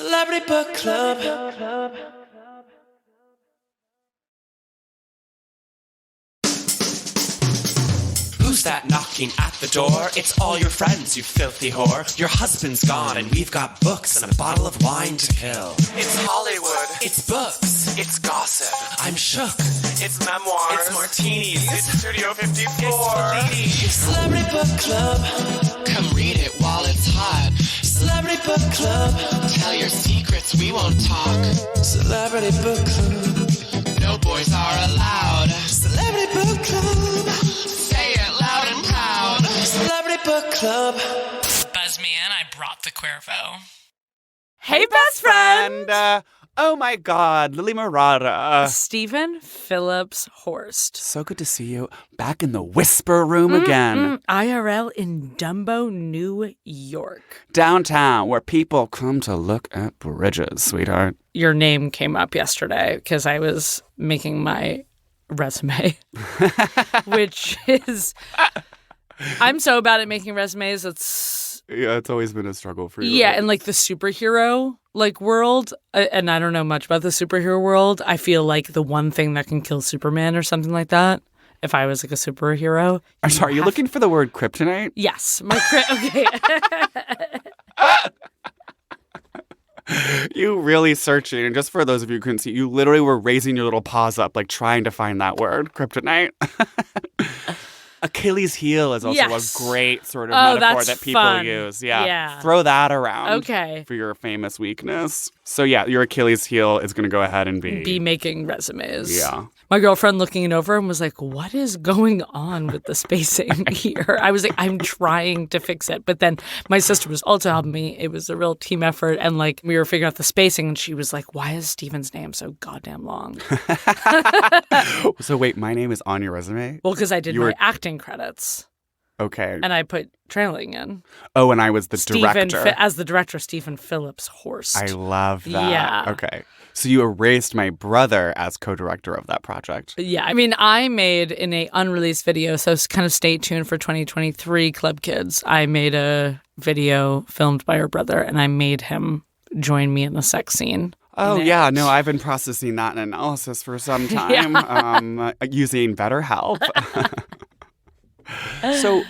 Celebrity Book Club. Who's that knocking at the door? It's all your friends, you filthy whore. Your husband's gone and we've got books and a bottle of wine to kill. It's Hollywood. It's books. It's gossip. I'm shook. It's memoirs. It's martinis. It's Studio 54. It's Fellini. It's Celebrity Book Club. Come read it while it's hot. Celebrity Book Club. Tell your secrets, we won't talk. Celebrity Book Club. No boys are allowed. Celebrity Book Club. Say it loud and proud. Celebrity Book Club. Buzz me in, I brought the Cuervo. Hey, best friend! Oh my God, Lily Murata. Stephen Phillips Horst. So good to see you back in the Whisper Room again. IRL in Dumbo, New York. Downtown, where people come to look at bridges, sweetheart. Your name came up yesterday because I was making my resume, which is... I'm so bad at making resumes. Yeah, it's always been a struggle for you. Yeah, and like the superhero world, and I don't know much about the superhero world. I feel like the one thing that can kill Superman or something like that, if I was like a superhero. I'm sorry, you're looking for the word kryptonite? Yes. Okay. You really searching, and just for those of you who couldn't see, you literally were raising your little paws up, like trying to find that word, kryptonite. Achilles heel is also a great sort of metaphor that people fun. use. Yeah. Yeah. Throw that around for your famous weakness. So yeah, your Achilles heel is going to go ahead and be making resumes. Yeah. My girlfriend looking it over and was like, what is going on with the spacing here? I was like, I'm trying to fix it. But then my sister was also helping me. It was a real team effort. And like we were figuring out the spacing and she was like, why is Steven's name so goddamn long? So wait, my name is on your resume? Well, because I did my acting credits. Okay. And I put trailing in. Oh, and I was the director. As the director, Stephen Phillips Horst. I love that. Yeah. Okay. So you erased my brother as co-director of that project. Yeah. I mean, I made in a unreleased video, so kind of stay tuned for 2023 Club Kids. I made a video filmed by her brother, and I made him join me in the sex scene. Oh, yeah. No, I've been processing that in analysis for some time using BetterHelp. So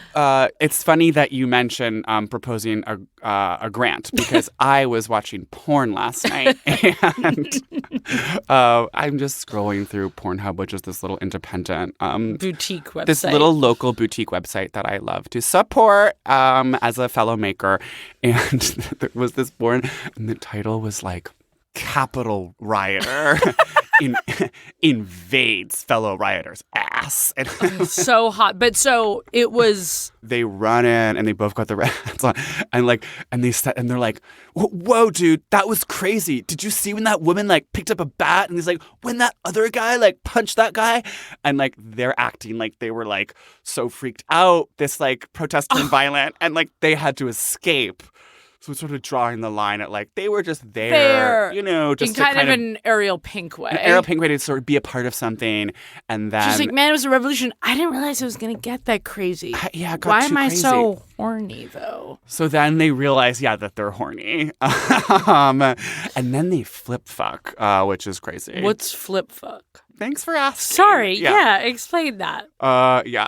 it's funny that you mentioned proposing a grant because I was watching porn last night and I'm just scrolling through Pornhub, which is this little independent boutique website. This little local boutique website that I love to support as a fellow maker. And there was this porn and the title was like Capitol Rioter. Invades fellow rioters' ass. And so hot. But so it was... They run in and they both got their hats on. And they're like, whoa, dude, that was crazy. Did you see when that woman like picked up a bat? And he's like, when that other guy like punched that guy? And like they're acting like they were like so freaked out, this like protester and violent. And like they had to escape. So it's sort of drawing the line at like they were just there, you know, just in kind of an Ariel Pink way. An Ariel Pink way to sort of be a part of something, and then she's like, "Man, it was a revolution. I didn't realize it was going to get that crazy. Yeah, it got why too am I crazy. so horny though?" So then they realize, that they're horny, and then they flip fuck, which is crazy. What's flip fuck? Thanks for asking. Sorry, yeah, explain that.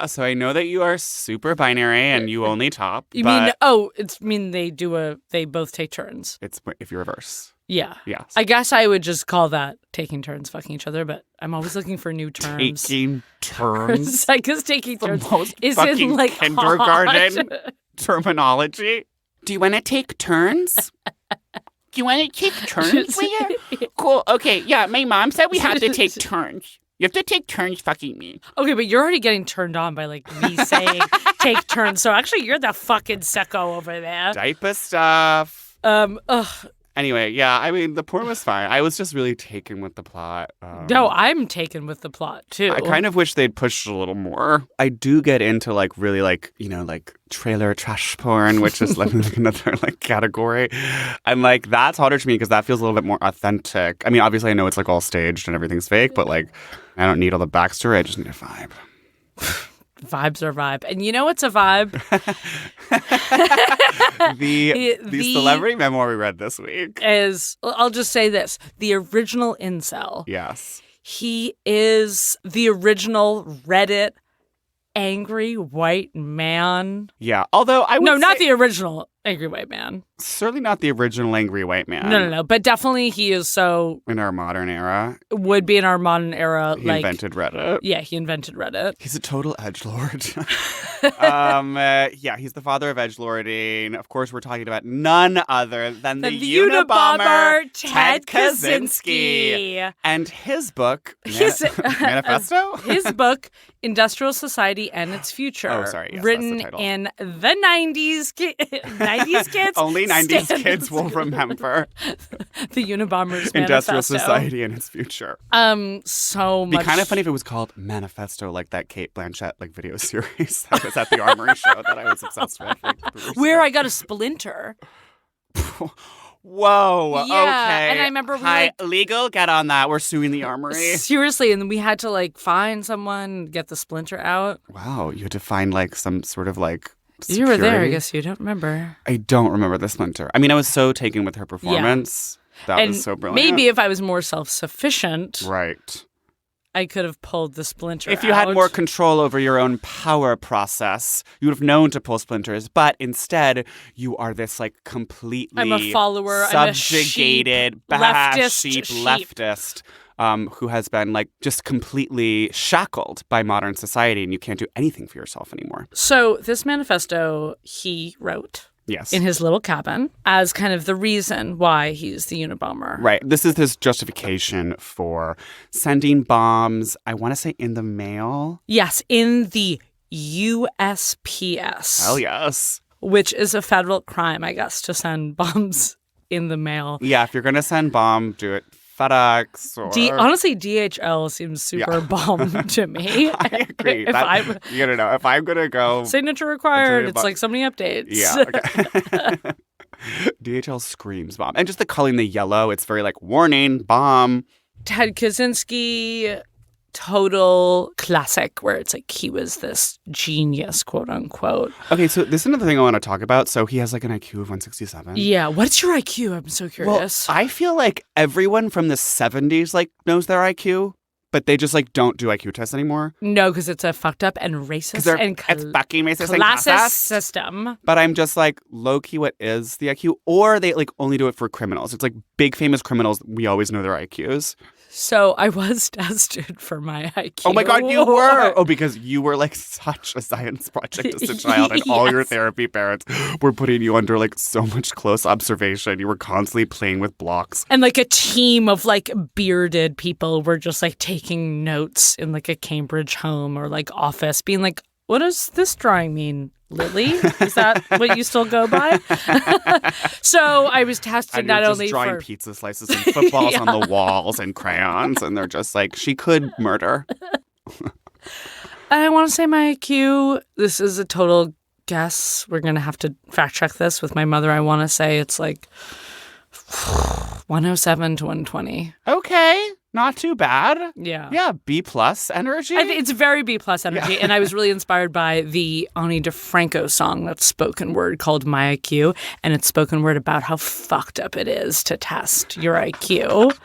So I know that you are super binary and you only top. You mean they both take turns. It's if you reverse. Yeah. Yes. I guess I would just call that taking turns fucking each other, but I'm always looking for new terms. Taking turns? I guess taking turns is fucking in like kindergarten terminology. Do you want to take turns? Do you want to take turns, Leah? Cool. Okay. Yeah, my mom said we have to take turns. You have to take turns fucking me. Okay, but you're already getting turned on by like me saying take turns. So actually, you're the fucking sicko over there. Diaper stuff. Anyway, I mean, the porn was fine. I was just really taken with the plot. No, I'm taken with the plot, too. I kind of wish they'd pushed a little more. I do get into, like, really, like, you know, like, trailer trash porn, which is like another, like, category. And, like, that's harder to me because that feels a little bit more authentic. I mean, obviously, I know it's, like, all staged and everything's fake, but, like, I don't need all the backstory. I just need a vibe. Vibes are vibe. And you know what's a vibe? the celebrity memoir we read this week is, I'll just say this, the original incel. Yes. He is the original Reddit angry white man. Yeah, although I would No, say, not the original angry white man. certainly not the original angry white man. No. But definitely he is so, In our modern era, would be in our modern era. he invented Reddit. Yeah, he invented Reddit. He's a total edgelord. Yeah, he's the father of edgelording. Of course, we're talking about none other than the Unabomber, Ted Kaczynski. And his book, Manifesto? His book, Industrial Society and Its Future. Oh, sorry. Yes, written that's the title. in the 90s. 90s kids? Only 90s kids will remember The Unabomber's Industrial Manifesto. Society and Its Future. So It'd be much. kind of funny if it was called Manifesto, like that Kate Blanchett video series that was at the Armory show that I was obsessed with. Where I got a splinter. Whoa. Yeah, Okay. and I remember we, Hi, like- legal. Get on that. We're suing the Armory. Seriously, and then we had to like find someone, get the splinter out. Wow. You had to find like some sort of like. You were there. I security? guess you don't remember. I don't remember the splinter. I mean, I was so taken with her performance. That and was so brilliant. maybe if I was more self-sufficient, Right. I could have pulled the splinter If you out. had more control over your own power process, you would have known to pull splinters. But instead, you are this like completely I'm a follower. I'm a subjugated, sheep, leftist sheep. leftist who has been like just completely shackled by modern society, and you can't do anything for yourself anymore. So this manifesto he wrote Yes. in his little cabin as kind of the reason why he's the Unabomber. Right. This is his justification for sending bombs, I want to say in the mail. Yes, in the USPS. Hell yes. Which is a federal crime, I guess, to send bombs in the mail. Yeah, if you're going to send bomb, do it FedEx or... Honestly, DHL seems super bomb to me. I agree. If I'm you gotta know, if I'm gonna go... signature required, it's bo- like so many updates. Yeah, okay. DHL screams bomb. And just the color in the yellow, it's very like, warning, bomb. Ted Kaczynski, total classic, where it's like he was this genius, quote unquote. Okay, so this is another thing I want to talk about. So he has like an IQ of 167. Yeah, what's your IQ? I'm so Well, curious. I feel like everyone from the 70s like knows their IQ, but they just like don't do IQ tests anymore. No, because it's a fucked up and racist and it's fucking racist and classist classist. system. But I'm just like, low key, what is the IQ? Or they like only do it for criminals. It's like big famous criminals. We always know their IQs. So I was tested for my IQ. Oh my God, you were! Oh, because you were like such a science project as a child, and all your Yes. therapy parents were putting you under like so much close observation. You were constantly playing with blocks. And like a team of like bearded people were just like taking notes in like a Cambridge home or like office, being like, what does this drawing mean, Lily? Is that what you still go by? So I was tested And you're not just only drawing for pizza slices and footballs Yeah. on the walls and crayons, and they're just like, she could murder. I want to say my IQ, this is a total guess. We're going to have to fact check this with my mother. I want to say it's like 107 to 120. Okay, not too bad. Yeah. Yeah, B plus energy. I think it's very B plus energy. And I was really inspired by the Ani DeFranco song that's spoken word called My IQ. And it's spoken word about how fucked up it is to test your IQ.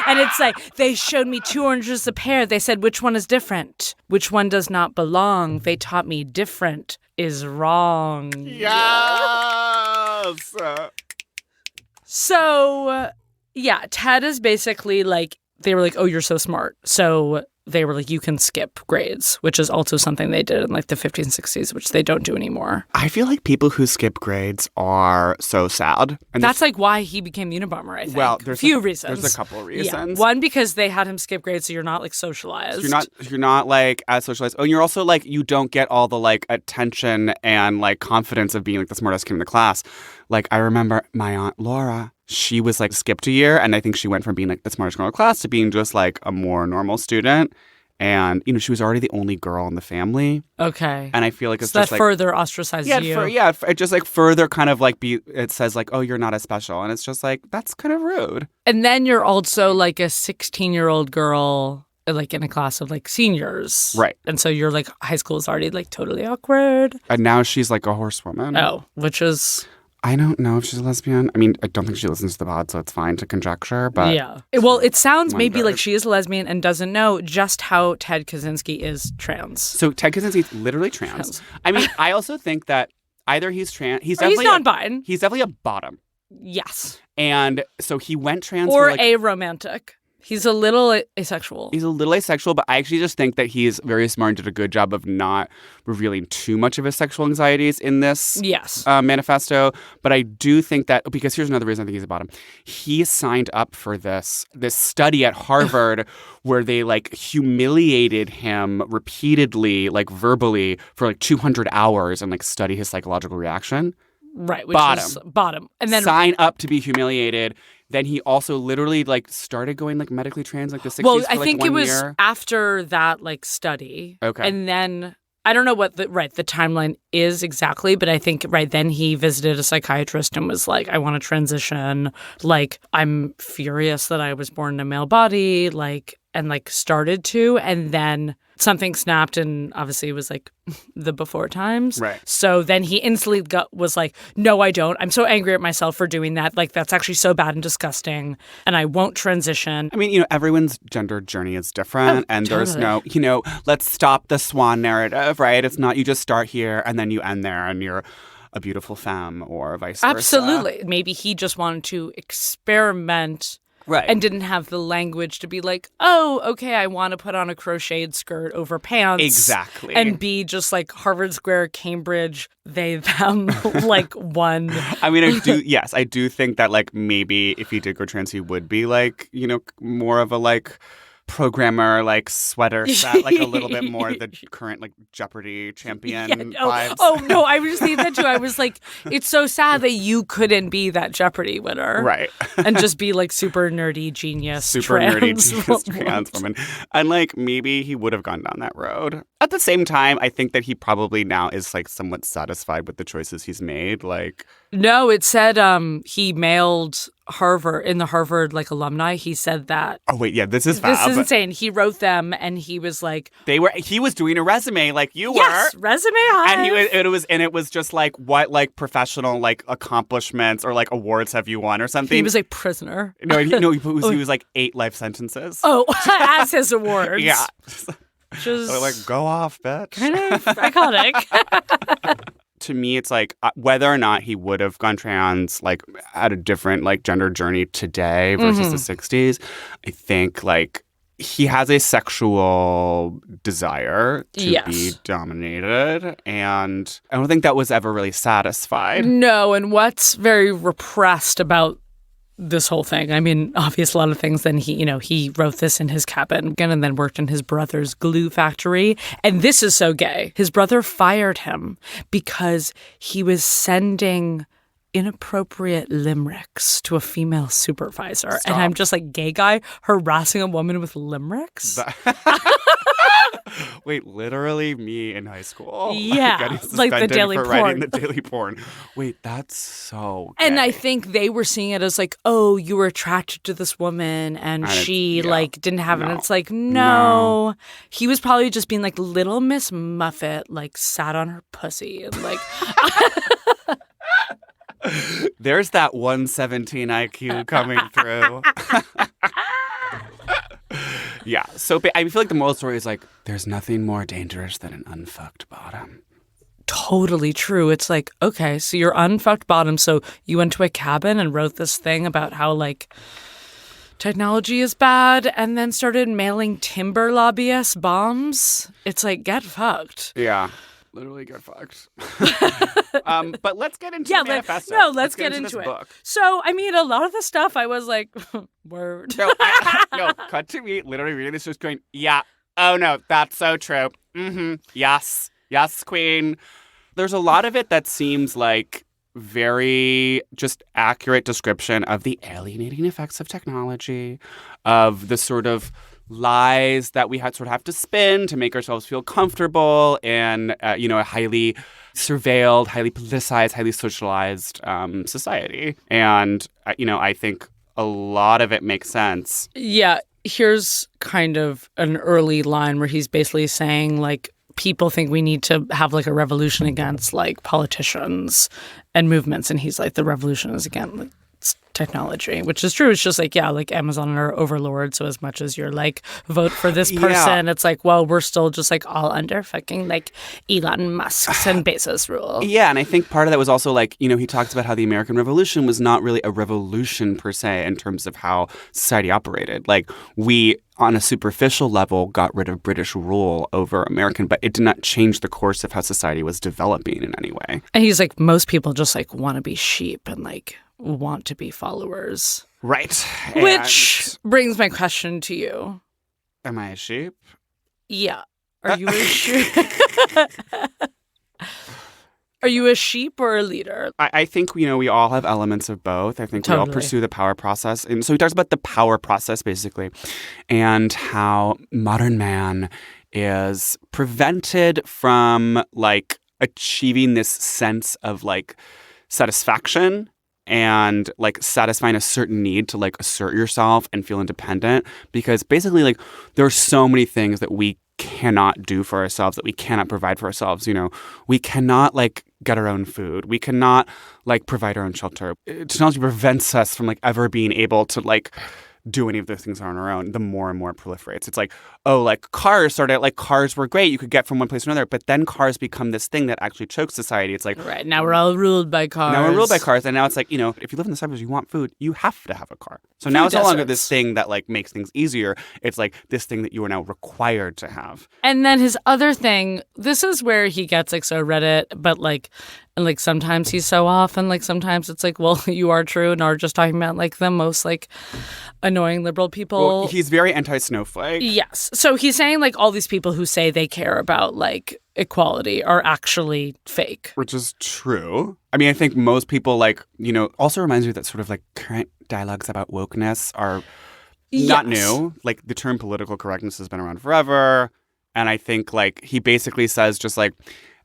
And it's like, they showed me 2 oranges a pair. They said, which one is different? Which one does not belong? They taught me different is wrong. Yes. So, yeah, Ted is basically like, they were like, oh, you're so smart. So they were like, you can skip grades, which is also something they did in like the 50s and 60s, which they don't do anymore. I feel like people who skip grades are so sad. And That's like why he became Unabomber, I think. Well, a there's few reasons. There's a couple of reasons. Yeah. One, because they had him skip grades, so you're not like socialized. You're not like as socialized. Oh, and you're also like you don't get all the like attention and like confidence of being like the smartest kid in the class. Like I remember my aunt Laura, she was like skipped a year, and I think she went from being like the smartest girl in the class to being just like a more normal student. And you know she was already the only girl in the family. Okay. And I feel like it's so just that like further ostracized you. it just like further kind of like it says like, oh, you're not as special, and it's just like that's kind of rude. And then you're also like a 16-year-old girl like in a class of like seniors. Right. And so you're like, high school is already like totally awkward. And now she's like a horsewoman. Oh, which is... I don't know if she's a lesbian. I mean, I don't think she listens to the pod, so it's fine to conjecture. But yeah. Well, it sounds maybe wonder. like she is a lesbian and doesn't know just how Ted Kaczynski is trans. So Ted Kaczynski's literally trans. I mean, I also think that either he's trans, he's He's definitely non-bin. He's definitely a bottom. Yes. And so he went trans Or for like, aromantic. He's a little asexual. he's a little asexual, but I actually just think that he's very smart and did a good job of not revealing too much of his sexual anxieties in this Yes. manifesto. But I do think that, because here's another reason I think he's a bottom. He signed up for this study at Harvard where they like humiliated him repeatedly, like verbally for like 200 hours and like study his psychological reaction. Right. Which Bottom. is bottom. And then sign up to be humiliated. Then he also literally like started going like medically trans like the 60s well, for I like think 1 it was year. after that like study. Okay. And then I don't know what the timeline is exactly, but I think then he visited a psychiatrist and was like, I want to transition. Like, I'm furious that I was born in a male body, like, and like started to, and then something snapped, and obviously it was like the before times. Right. So then he instantly was like, no, I don't. I'm so angry at myself for doing that. Like, that's actually so bad and disgusting, and I won't transition. I mean, everyone's gender journey is different, and there's no, let's stop the swan narrative, right? It's not you just start here and then you end there and you're a beautiful femme or vice versa. Absolutely. Maybe he just wanted to experiment. Right. And didn't have the language to be like, oh, okay, I want to put on a crocheted skirt over pants. Exactly. And be just like Harvard Square, Cambridge, they, them, like one. I mean, I do think that like maybe if he did go trans, he would be like, more of a like programmer, like sweater set, like a little bit more the current like Jeopardy champion vibes. Oh, no, I was just thinking that too. I was like, it's so sad that you couldn't be that Jeopardy winner. Right. And just be like super nerdy genius super nerdy genius trans woman. And like maybe he would have gone down that road. At the same time, I think that he probably now is like somewhat satisfied with the choices he's made. Like, no, it said he mailed Harvard, in the Harvard like alumni, he said that. Oh wait, yeah, this is fab. This is insane. He wrote them and he was like, he was doing a resume like you yes, were. resume hive. And it was just like what like professional like accomplishments or like awards have you won or something. He was a prisoner. No, he was like 8 life sentences. Oh, as his awards. Yeah. Just so like go off, bitch. kind of iconic. To me, it's like whether or not he would have gone trans, like at a different like gender journey today versus the 60s, I think like he has a sexual desire to be dominated, and I don't think that was ever really satisfied. No, and what's very repressed about this whole thing. I mean, obviously a lot of things. Then he wrote this in his cabin again and then worked in his brother's glue factory. And this is so gay. His brother fired him because he was sending inappropriate limericks to a female supervisor. Stop. And I'm just like, gay guy harassing a woman with limericks? Wait, literally me in high school? Yeah, getting like the suspended daily for porn. writing the daily porn. Wait, that's so gay. And I think they were seeing it as like, oh, you were attracted to this woman and she like didn't have it. And it's like, no. He was probably just being like little Miss Muffet, like sat on her pussy and like. There's that 117 IQ coming through. Yeah. So I feel like the moral story is like, there's nothing more dangerous than an unfucked bottom. Totally true. It's like, okay, so you're unfucked bottom. So you went to a cabin and wrote this thing about how like technology is bad and then started mailing timber lobbyists bombs. It's like, get fucked. Yeah. Literally get fucked. But let's get into the manifesto. Let's get into this it. book. So, I mean, a lot of the stuff I was like, word. No, cut to me literally reading this, just going, yeah, oh no, that's so true. Mm-hmm. Yes, queen. There's a lot of it that seems like very just accurate description of the alienating effects of technology, of the sort of lies that we have to spin to make ourselves feel comfortable in, a highly surveilled, highly politicized, highly socialized society. And, I think a lot of it makes sense. Yeah. here's kind of an early line where he's basically saying, like, people think we need to have, like, a revolution against, like, politicians and movements. And he's like, the revolution is, again, like, technology, which is true. It's just like, yeah, like Amazon are overlords. So as much as you're like, vote for this person, it's like, well, we're still just like all under fucking like Elon Musk's and Bezos rule. Yeah. And I think part of that was also like, you know, he talks about how the American Revolution was not really a revolution per se in terms of how society operated. Like we, on a superficial level, got rid of British rule over American, but it did not change the course of how society was developing in any way. And he's like, most people just like want to be sheep and like want to be followers. Right. Which brings my question to you. Am I a sheep? Yeah. Are you a sheep? Are you a sheep or a leader? I think, you know, we all have elements of both. I think we all pursue the power process. And so he talks about the power process, basically, and how modern man is prevented from, like, achieving this sense of, like, satisfaction and like satisfying a certain need to like assert yourself and feel independent, because basically like there are so many things that we cannot do for ourselves, that we cannot provide for ourselves. You know, we cannot like get our own food. We cannot like provide our own shelter. Technology prevents us from like ever being able to like do any of those things on our own. The more and more it proliferates. It's like, oh, like cars started, like cars were great. You could get from one place to another, but then cars become this thing that actually chokes society. It's like, right, now we're all ruled by cars. Now we're ruled by cars. And now it's like, you know, if you live in the suburbs, you want food, you have to have a car. So now it's no longer this thing that like makes things easier. It's like this thing that you are now required to have. And then his other thing, this is where he gets like so Reddit, but like, and like sometimes he's so off, and like sometimes it's like, well, you are true and are just talking about like the most like annoying liberal people. Well, he's very anti-snowflake. Yes. So he's saying like all these people who say they care about like equality are actually fake. Which is true. I mean, I think most people like, you know, also reminds me that sort of like current dialogues about wokeness are not new. Like the term political correctness has been around forever. And I think like he basically says just like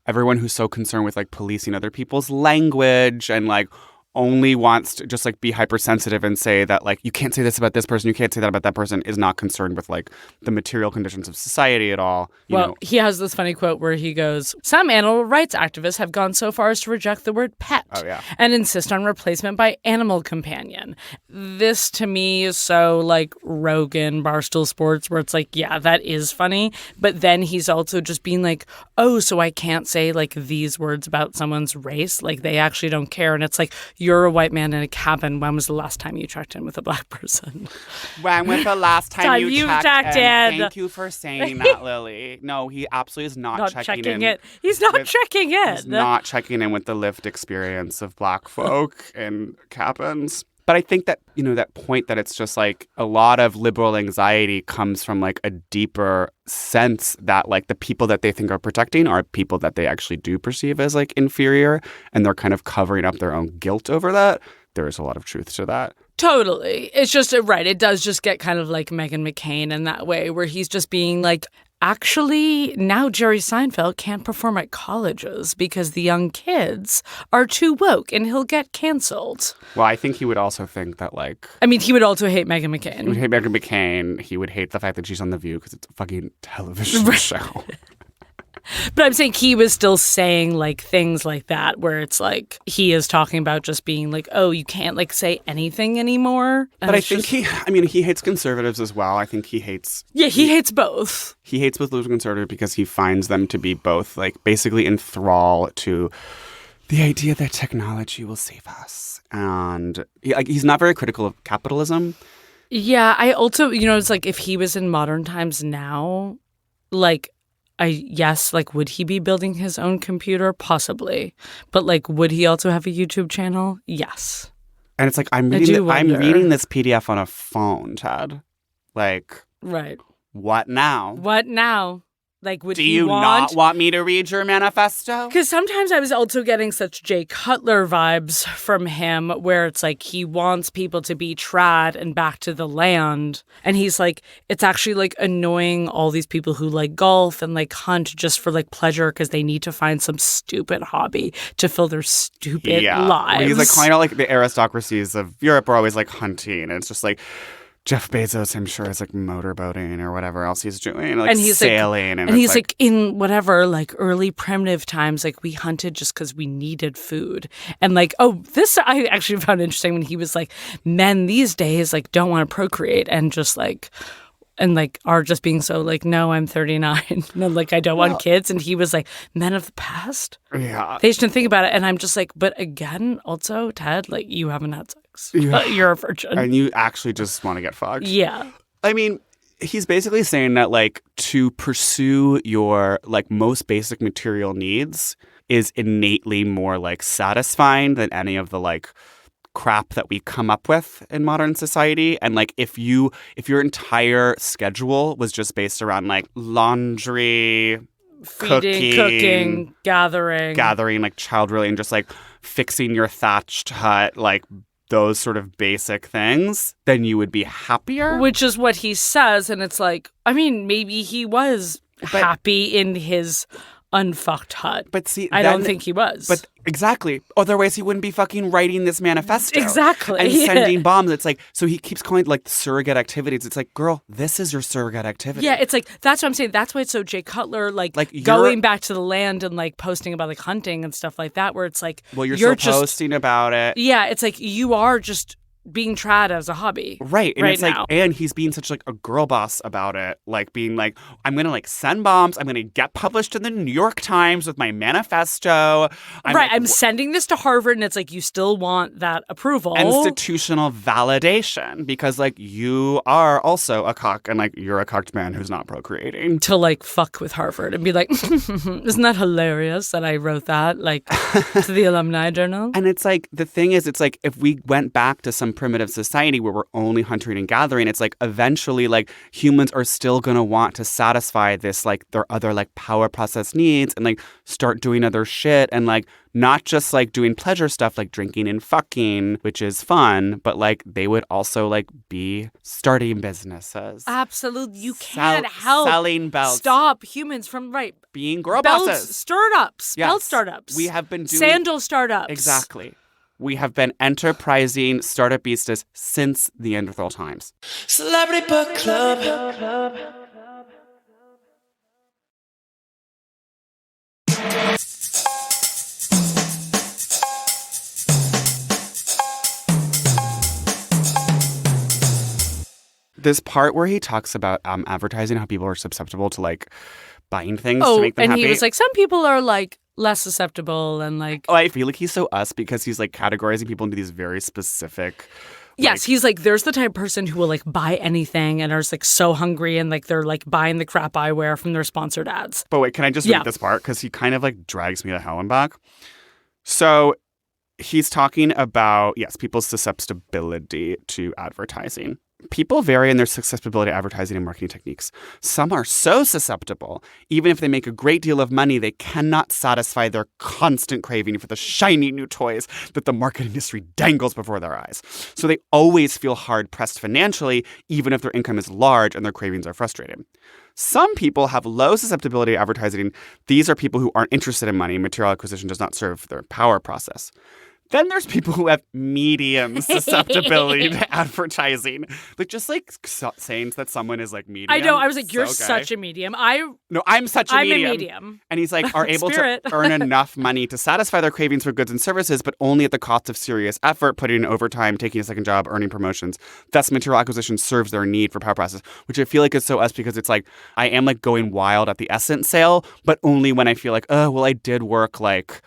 everyone who's so concerned with like policing other people's language and like only wants to just like be hypersensitive and say that like you can't say this about this person, you can't say that about that person, is not concerned with like the material conditions of society at all. You know. He has this funny quote where he goes, some animal rights activists have gone so far as to reject the word pet and insist on replacement by animal companion. This to me is so like Rogan, Barstool Sports, where it's like, yeah, that is funny. But then he's also just being like, oh, so I can't say like these words about someone's race. Like they actually don't care. And it's like, you're a white man in a cabin. When was the last time you checked in with a black person? When was the last time you checked in? Thank you for saying that, Lily. No, he absolutely is not checking in. He's not checking in. He's not checking in with the lived experience of black folk in cabins. But I think that, you know, that point that it's just like a lot of liberal anxiety comes from like a deeper sense that like the people that they think are protecting are people that they actually do perceive as like inferior, and they're kind of covering up their own guilt over that. There is a lot of truth to that. Totally. It's just, right, it does just get kind of like Meghan McCain in that way, where he's just being like, actually, now Jerry Seinfeld can't perform at colleges because the young kids are too woke and he'll get canceled. Well, I think he would also think that, like... I mean, he would also hate Meghan McCain. He would hate Meghan McCain. He would hate the fact that she's on The View because it's a fucking television show. But I'm saying he was still saying like things like that, where it's like he is talking about just being like, oh, you can't like say anything anymore. And but I think he hates conservatives as well. I think he hates... Yeah, he hates both. He hates both liberals and conservatives because he finds them to be both like basically in thrall to the idea that technology will save us. And he's not very critical of capitalism. Yeah, I also, you know, it's like if he was in modern times now, like... like, would he be building his own computer? Possibly. But, like, would he also have a YouTube channel? Yes. And it's like, I'm reading this PDF on a phone, Ted. Like, right. What now? What now? Like, would Do you not want me to read your manifesto? Because sometimes I was also getting such Jay Cutler vibes from him, where it's like he wants people to be trad and back to the land. And he's like, it's actually like annoying all these people who like golf and like hunt just for like pleasure because they need to find some stupid hobby to fill their stupid lives. He's like calling out like the aristocracies of Europe are always like hunting. And it's just like, Jeff Bezos, I'm sure, is like motorboating or whatever else he's doing, like And he's sailing. and he's like in whatever, like early primitive times, like we hunted just because we needed food. And like, this I actually found interesting when he was like, men these days like don't want to procreate and just like, and like are just being so like, no, I'm 39. No, like I don't want kids. And he was like, men of the past. Yeah. They just didn't think about it. And I'm just like, but again, also, Ted, like you haven't had sex. You're a virgin. And you actually just want to get fucked. Yeah. I mean, he's basically saying that like to pursue your like most basic material needs is innately more like satisfying than any of the like crap that we come up with in modern society. And like if your entire schedule was just based around like laundry, Feeding, cooking, gathering, like child rearing, just like fixing your thatched hut, like those sort of basic things, then you would be happier. Which is what he says. And it's like, I mean, maybe he was happy in his unfucked hut. But see, I don't think he was. But exactly. Otherwise, he wouldn't be fucking writing this manifesto. Exactly. And sending bombs. It's like, so he keeps calling it like surrogate activities. It's like, girl, this is your surrogate activity. Yeah, it's like, that's what I'm saying. That's why it's so Jay Cutler, like going back to the land and like posting about like hunting and stuff like that, where it's like, well, you're still posting about it. Yeah, it's like you are just being trad as a hobby. Right. And right it's now. like, and he's being such like a girl boss about it. Like being like, I'm going to like send bombs. I'm going to get published in the New York Times with my manifesto. I'm sending this to Harvard. And it's like, you still want that approval. Institutional validation because like you are also a cock and like you're a cocked man who's not procreating. To like fuck with Harvard and be like, isn't that hilarious that I wrote that like to the alumni journal? And it's like, the thing is, it's like if we went back to some primitive society where we're only hunting and gathering, it's like eventually like humans are still going to want to satisfy this like their other like power process needs and like start doing other shit and like not just like doing pleasure stuff like drinking and fucking, which is fun, but like they would also like be starting businesses. Absolutely. You can't help selling belts. Stop humans from being girl belts, bosses. Startups. Yes. Belt startups. We have been doing sandal startups. Exactly. We have been enterprising startup beastas since the Neanderthal times. Celebrity Book Club. This part where he talks about advertising, how people are susceptible to like buying things to make them and happy. he was like, some people are like less susceptible and like. Oh, I feel like he's so us because he's like categorizing people into these very specific. Yes, he's like, there's the type of person who will like buy anything and are just like so hungry and like they're like buying the crap I wear from their sponsored ads. But wait, can I just read this part? Because he kind of like drags me to hell and back. So he's talking about, yes, people's susceptibility to advertising. People vary in their susceptibility to advertising and marketing techniques. Some are so susceptible, even if they make a great deal of money, they cannot satisfy their constant craving for the shiny new toys that the market industry dangles before their eyes. So they always feel hard-pressed financially, even if their income is large and their cravings are frustrated. Some people have low susceptibility to advertising. These are people who aren't interested in money. Material acquisition does not serve their power process. Then there's people who have medium susceptibility to advertising. Like, just like saying that someone is like medium. I know. I was like, you're such a medium. No, I'm such a medium. I'm a medium. And he's like, are able to earn enough money to satisfy their cravings for goods and services, but only at the cost of serious effort, putting in overtime, taking a second job, earning promotions. Thus, material acquisition serves their need for power process, which I feel like is so us because it's like, I am like going wild at the Essence sale, but only when I feel like, oh, well, I did work like...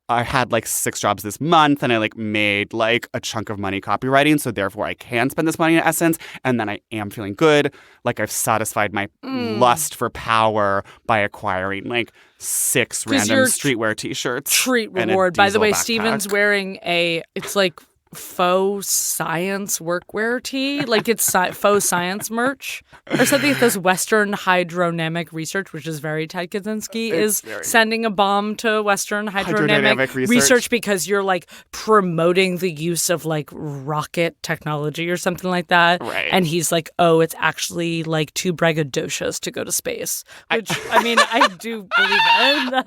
I had like 6 jobs this month and I like made like a chunk of money copywriting. So therefore I can spend this money in Essence. And then I am feeling good. Like I've satisfied my lust for power by acquiring like 6 random streetwear t-shirts. Treat reward. By the way, backpack. Steven's wearing it's like faux science workwear tee. Like it's faux science merch or something. Those Western hydrodynamic research, which is very Ted Kaczynski, is sending a bomb to Western hydrodynamic research because you're like promoting the use of like rocket technology or something like that. Right. And he's like, oh, it's actually like too braggadocious to go to space. Which, I mean, I do believe in.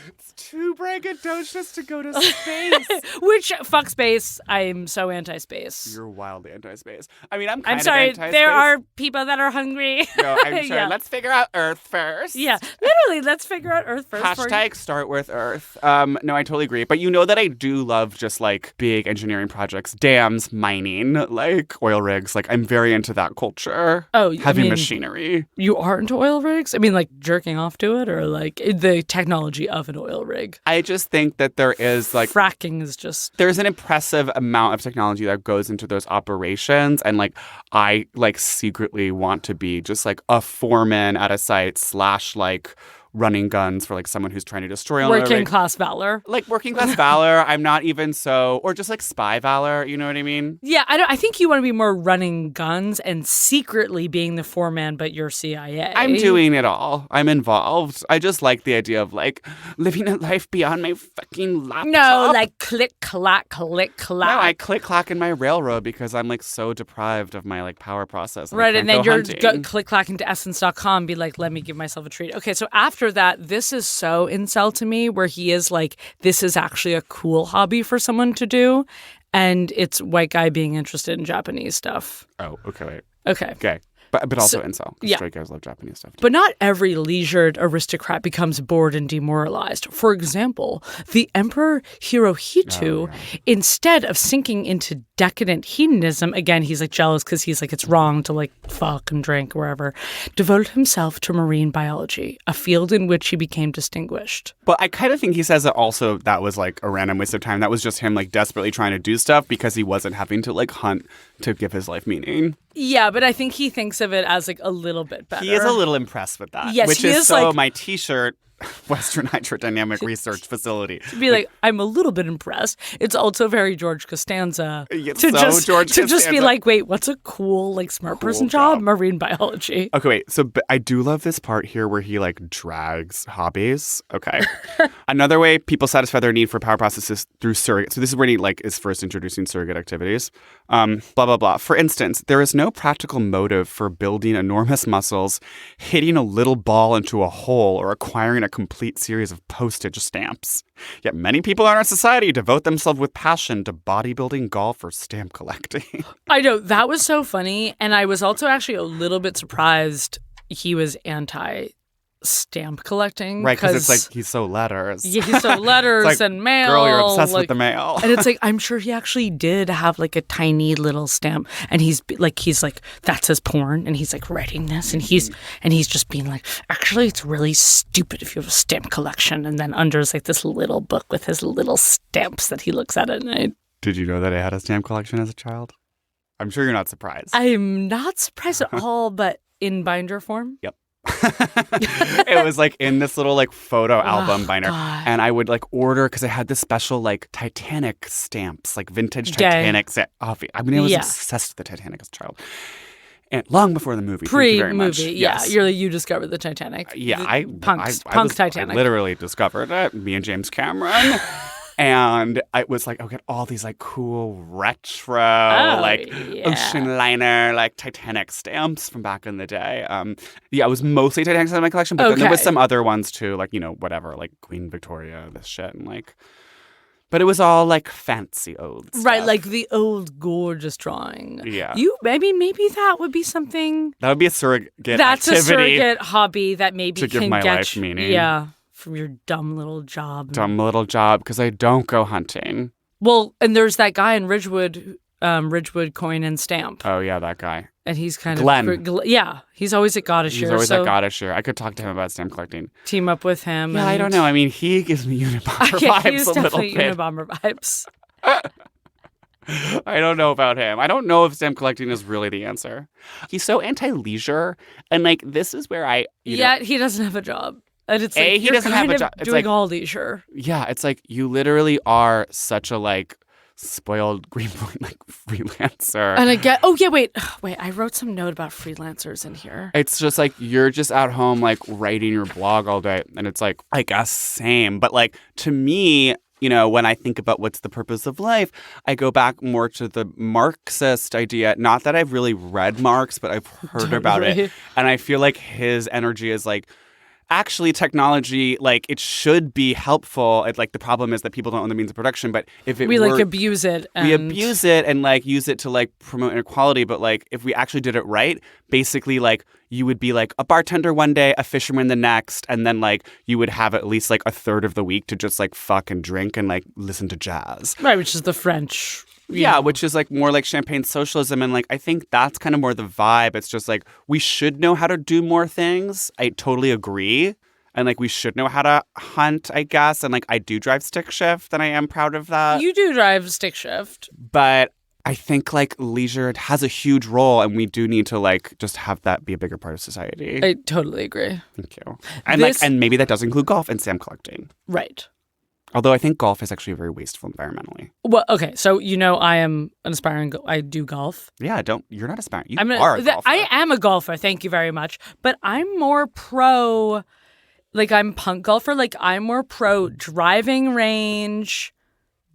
It's too braggadocious to go to space. Which, fuck space. I'm so anti-space. You're wildly anti-space. I mean, I'm kind I'm of sorry, anti-space. there are people that are hungry. No, I'm sure. Yeah. Let's figure out Earth first. Yeah, literally, let's figure out Earth first. Hashtag start with Earth. No, I totally agree. But you know that I do love just like big engineering projects, dams, mining, like oil rigs. Like I'm very into that culture. Oh, heavy machinery. You are into oil rigs? I mean, like jerking off to it, or like the technology of an oil rig? I just think that there is like fracking is just there's an impressive amount of technology that goes into those operations, and like I like secretly want to be just like a foreman at a site / like running guns for like someone who's trying to destroy an oil working rig. class valor. Like working class valor. I'm not even so, or just like spy valor. You know what I mean? Yeah, I think you want to be more running guns and secretly being the foreman, but you're CIA. I'm doing it all. I'm involved. I just like the idea of like living a life beyond my fucking laptop. No, like click clack, click clack. No, I click clack in my railroad because I'm like so deprived of my like power process. Right, and then you're click clacking to essence.com, be like, let me give myself a treat. Okay, so after that, this is so incel to me, where he is like, this is actually a cool hobby for someone to do, and it's white guy being interested in Japanese stuff. Oh, okay, wait. Okay. But also incel. Yeah. Straight guys love Japanese stuff too. But not every leisured aristocrat becomes bored and demoralized. For example, the Emperor Hirohito, instead of sinking into decadent hedonism, again, he's like jealous because he's like, it's wrong to like fuck and drink or wherever, devoted himself to marine biology, a field in which he became distinguished. But I kind of think he says that also that was like a random waste of time. That was just him like desperately trying to do stuff because he wasn't having to like hunt to give his life meaning. Yeah, but I think he thinks of it as like a little bit better. He is a little impressed with that. Yes, which he is is, so like- my t-shirt, Western Hydrodynamic Research Facility. To be like, I'm a little bit impressed. It's also very George Costanza. It's to so just, George to just be Costanza. like, wait, what's a cool, like, smart person job? Marine biology. Okay, wait. So but I do love this part here where he like drags hobbies. Okay. Another way people satisfy their need for power processes through surrogate. So this is where he like is first introducing surrogate activities. Blah, blah, blah. For instance, there is no practical motive for building enormous muscles, hitting a little ball into a hole, or acquiring a complete series of postage stamps. Yet many people in our society devote themselves with passion to bodybuilding, golf, or stamp collecting. I know. That was so funny. And I was also actually a little bit surprised he was anti-stamp collecting. Right, because it's like he's so letters. Yeah, he's so letters It's like, and mail. Girl, you're obsessed like, with the mail. And it's like, I'm sure he actually did have like a tiny little stamp, and he's like, that's his porn, and he's like writing this, and he's just being like, actually, it's really stupid if you have a stamp collection, and then under is like this little book with his little stamps that he looks at night. Did you know that I had a stamp collection as a child? I'm sure you're not surprised. I'm not surprised at all, but in binder form. Yep. It was like in this little like photo album binder. God. And I would like order because I had this special like Titanic stamps, like vintage Gay. Titanic. I mean, I was obsessed with the Titanic as a child. And long before the movie. Thank you very much. Pre-movie, Yes. you discovered the Titanic. Yeah, Punk Titanic. I literally discovered it. Me and James Cameron. And I was like, I'll get all these like cool retro, ocean liner, like Titanic stamps from back in the day. Yeah, it was mostly Titanic in my collection, but then there was some other ones too, like, you know, whatever, like Queen Victoria, this shit, and like, but it was all like fancy old stuff. Right, like the old gorgeous drawing. Yeah. Maybe that would be something. That would be a surrogate That's activity. a surrogate hobby that maybe to can give my get life meaning. Yeah, from your dumb little job. Because I don't go hunting. Well, and there's that guy in Ridgewood Coin and Stamp. Oh yeah, that guy. And he's kind Glenn. of yeah, he's always at Goddess He's Year. always so at Goddess Year. I could talk to him about stamp collecting. team up with him. Yeah, I don't know. I mean, he gives me Unabomber Yeah, vibes he's a little definitely bit. Unabomber vibes. I don't know about him. I don't know if stamp collecting is really the answer. He's so anti-leisure, and like this is where he doesn't have a job. And it's like, he you're doesn't have kind a of job. It's doing like- all leisure. Yeah, it's like you literally are such a like spoiled Greenpoint like freelancer. And I get, wait, I wrote some note about freelancers in here. It's just like you're just at home like writing your blog all day, and it's like I guess same, but like to me, you know, when I think about what's the purpose of life, I go back more to the Marxist idea. Not that I've really read Marx, but I've heard about it, and I feel like his energy is like actually technology, like, it should be helpful. Like, the problem is that people don't own the means of production. But if we abuse it. We abuse it and like use it to like promote inequality. But like, if we actually did it right, basically like you would be like a bartender one day, a fisherman the next, and then like you would have at least like a third of the week to just like fuck and drink and like listen to jazz. Right, which is the French. Yeah, which is like more like champagne socialism. And like, I think that's kind of more the vibe. It's just like, we should know how to do more things. I totally agree. And like, we should know how to hunt, I guess. And like, I do drive stick shift and I am proud of that. You do drive stick shift. But I think like leisure has a huge role and we do need to like just have that be a bigger part of society. I totally agree. Thank you. And and maybe that does include golf and stamp collecting. Right. Although I think golf is actually very wasteful environmentally. Well, okay, so I am an aspiring. I do golf. Yeah, you're not aspiring. You are a golfer. I am a golfer. Thank you very much. But I'm more pro. Like, I'm punk golfer. Like, I'm more pro driving range,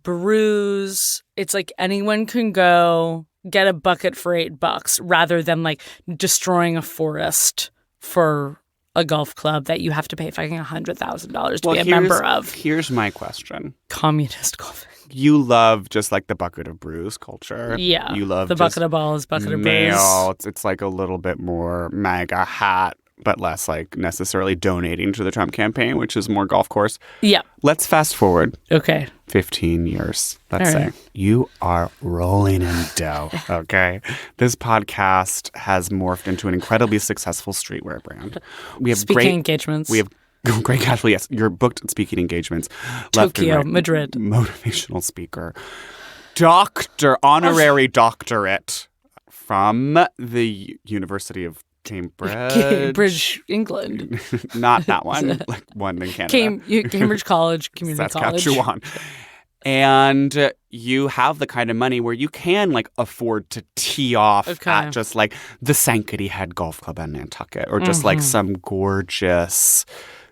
brews. It's like anyone can go get a bucket for $8 rather than like destroying a forest for a golf club that you have to pay fucking $100,000 to be a member of. Here's my question. Communist golfing. You love just like the bucket of brews culture. Yeah. You love the bucket of balls, bucket of brews. It's like a little bit more MAGA hat, but less like necessarily donating to the Trump campaign, which is more golf course. Yeah. Let's fast forward. Okay. 15 years, let's All right. say. You are rolling in dough, okay? This podcast has morphed into an incredibly successful streetwear brand. We have speaking engagements. We have great cash flow. Yes, you're booked at speaking engagements. Tokyo, Madrid. Motivational speaker. Honorary doctorate from the University of Cambridge, England. Not that one, like one in Canada. Cambridge College, Community College. Saskatchewan. And you have the kind of money where you can like afford to tee off at just like the Sankaty Head Golf Club in Nantucket or just like some gorgeous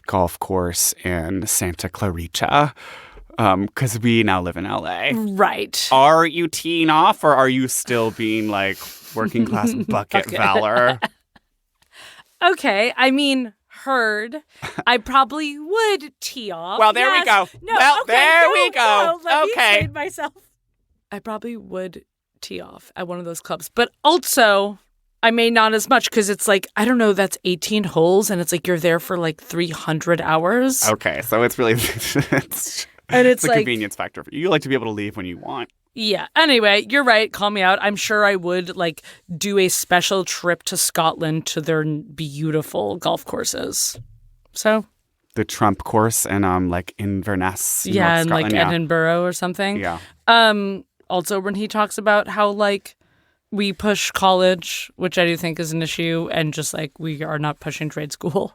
golf course in Santa Clarita. Because we now live in LA. Right. Are you teeing off or are you still being like working class bucket valor? Okay, I mean, heard. I probably would tee off. Well, there we go. No, well, okay, there we go. No, let me okay. explain myself. I probably would tee off at one of those clubs. But also, I may not as much because it's like, I don't know, that's 18 holes and it's like you're there for like 300 hours. Okay, so it's really... it's a like, convenience factor. You like to be able to leave when you want. Yeah. Anyway, you're right. Call me out. I'm sure I would like do a special trip to Scotland to their beautiful golf courses. So the Trump course and like Inverness. Yeah, North and Scotland, like Edinburgh or something. Yeah. Also, when he talks about how like we push college, which I do think is an issue, and just like we are not pushing trade school.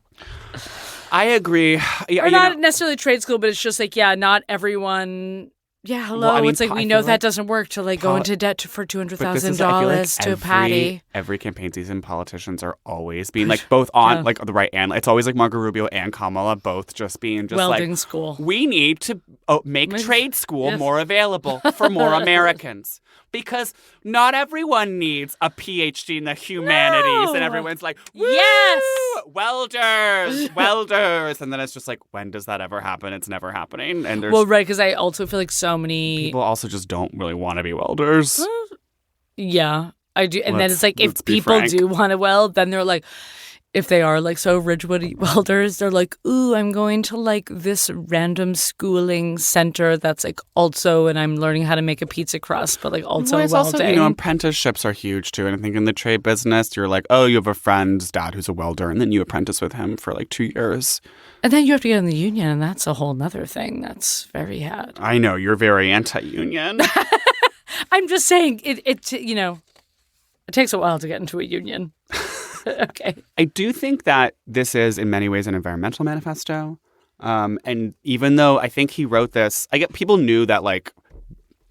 I agree. Or not necessarily trade school, but it's just like, yeah, not everyone. Yeah, hello. Well, I mean, it's like we know that doesn't work to like go into debt for $200,000 to a patty. Every campaign season, politicians are always being like both on like the right and it's always like Marco Rubio and Kamala both just being just welding like school. We need to make trade school more available for more Americans. Because not everyone needs a PhD in the humanities. And everyone's like, woo! Yes! Welders. And then it's just like, when does that ever happen? It's never happening. And there's right, because I also feel like so many people also just don't really want to be welders. Yeah, I do. And then it's like, if people do want to weld, then they're like, if they are like so Ridgewood welders, they're like, ooh, I'm going to like this random schooling center that's like also, and I'm learning how to make a pizza crust, but like also welding. Also, apprenticeships are huge too. And I think in the trade business, you're like, oh, you have a friend's dad who's a welder, and then you apprentice with him for like 2 years. And then you have to get in the union, and that's a whole nother thing that's very hard. I know, you're very anti-union. I'm just saying, it takes a while to get into a union. Okay. I do think that this is in many ways an environmental manifesto. And even though I think he wrote this, people knew that like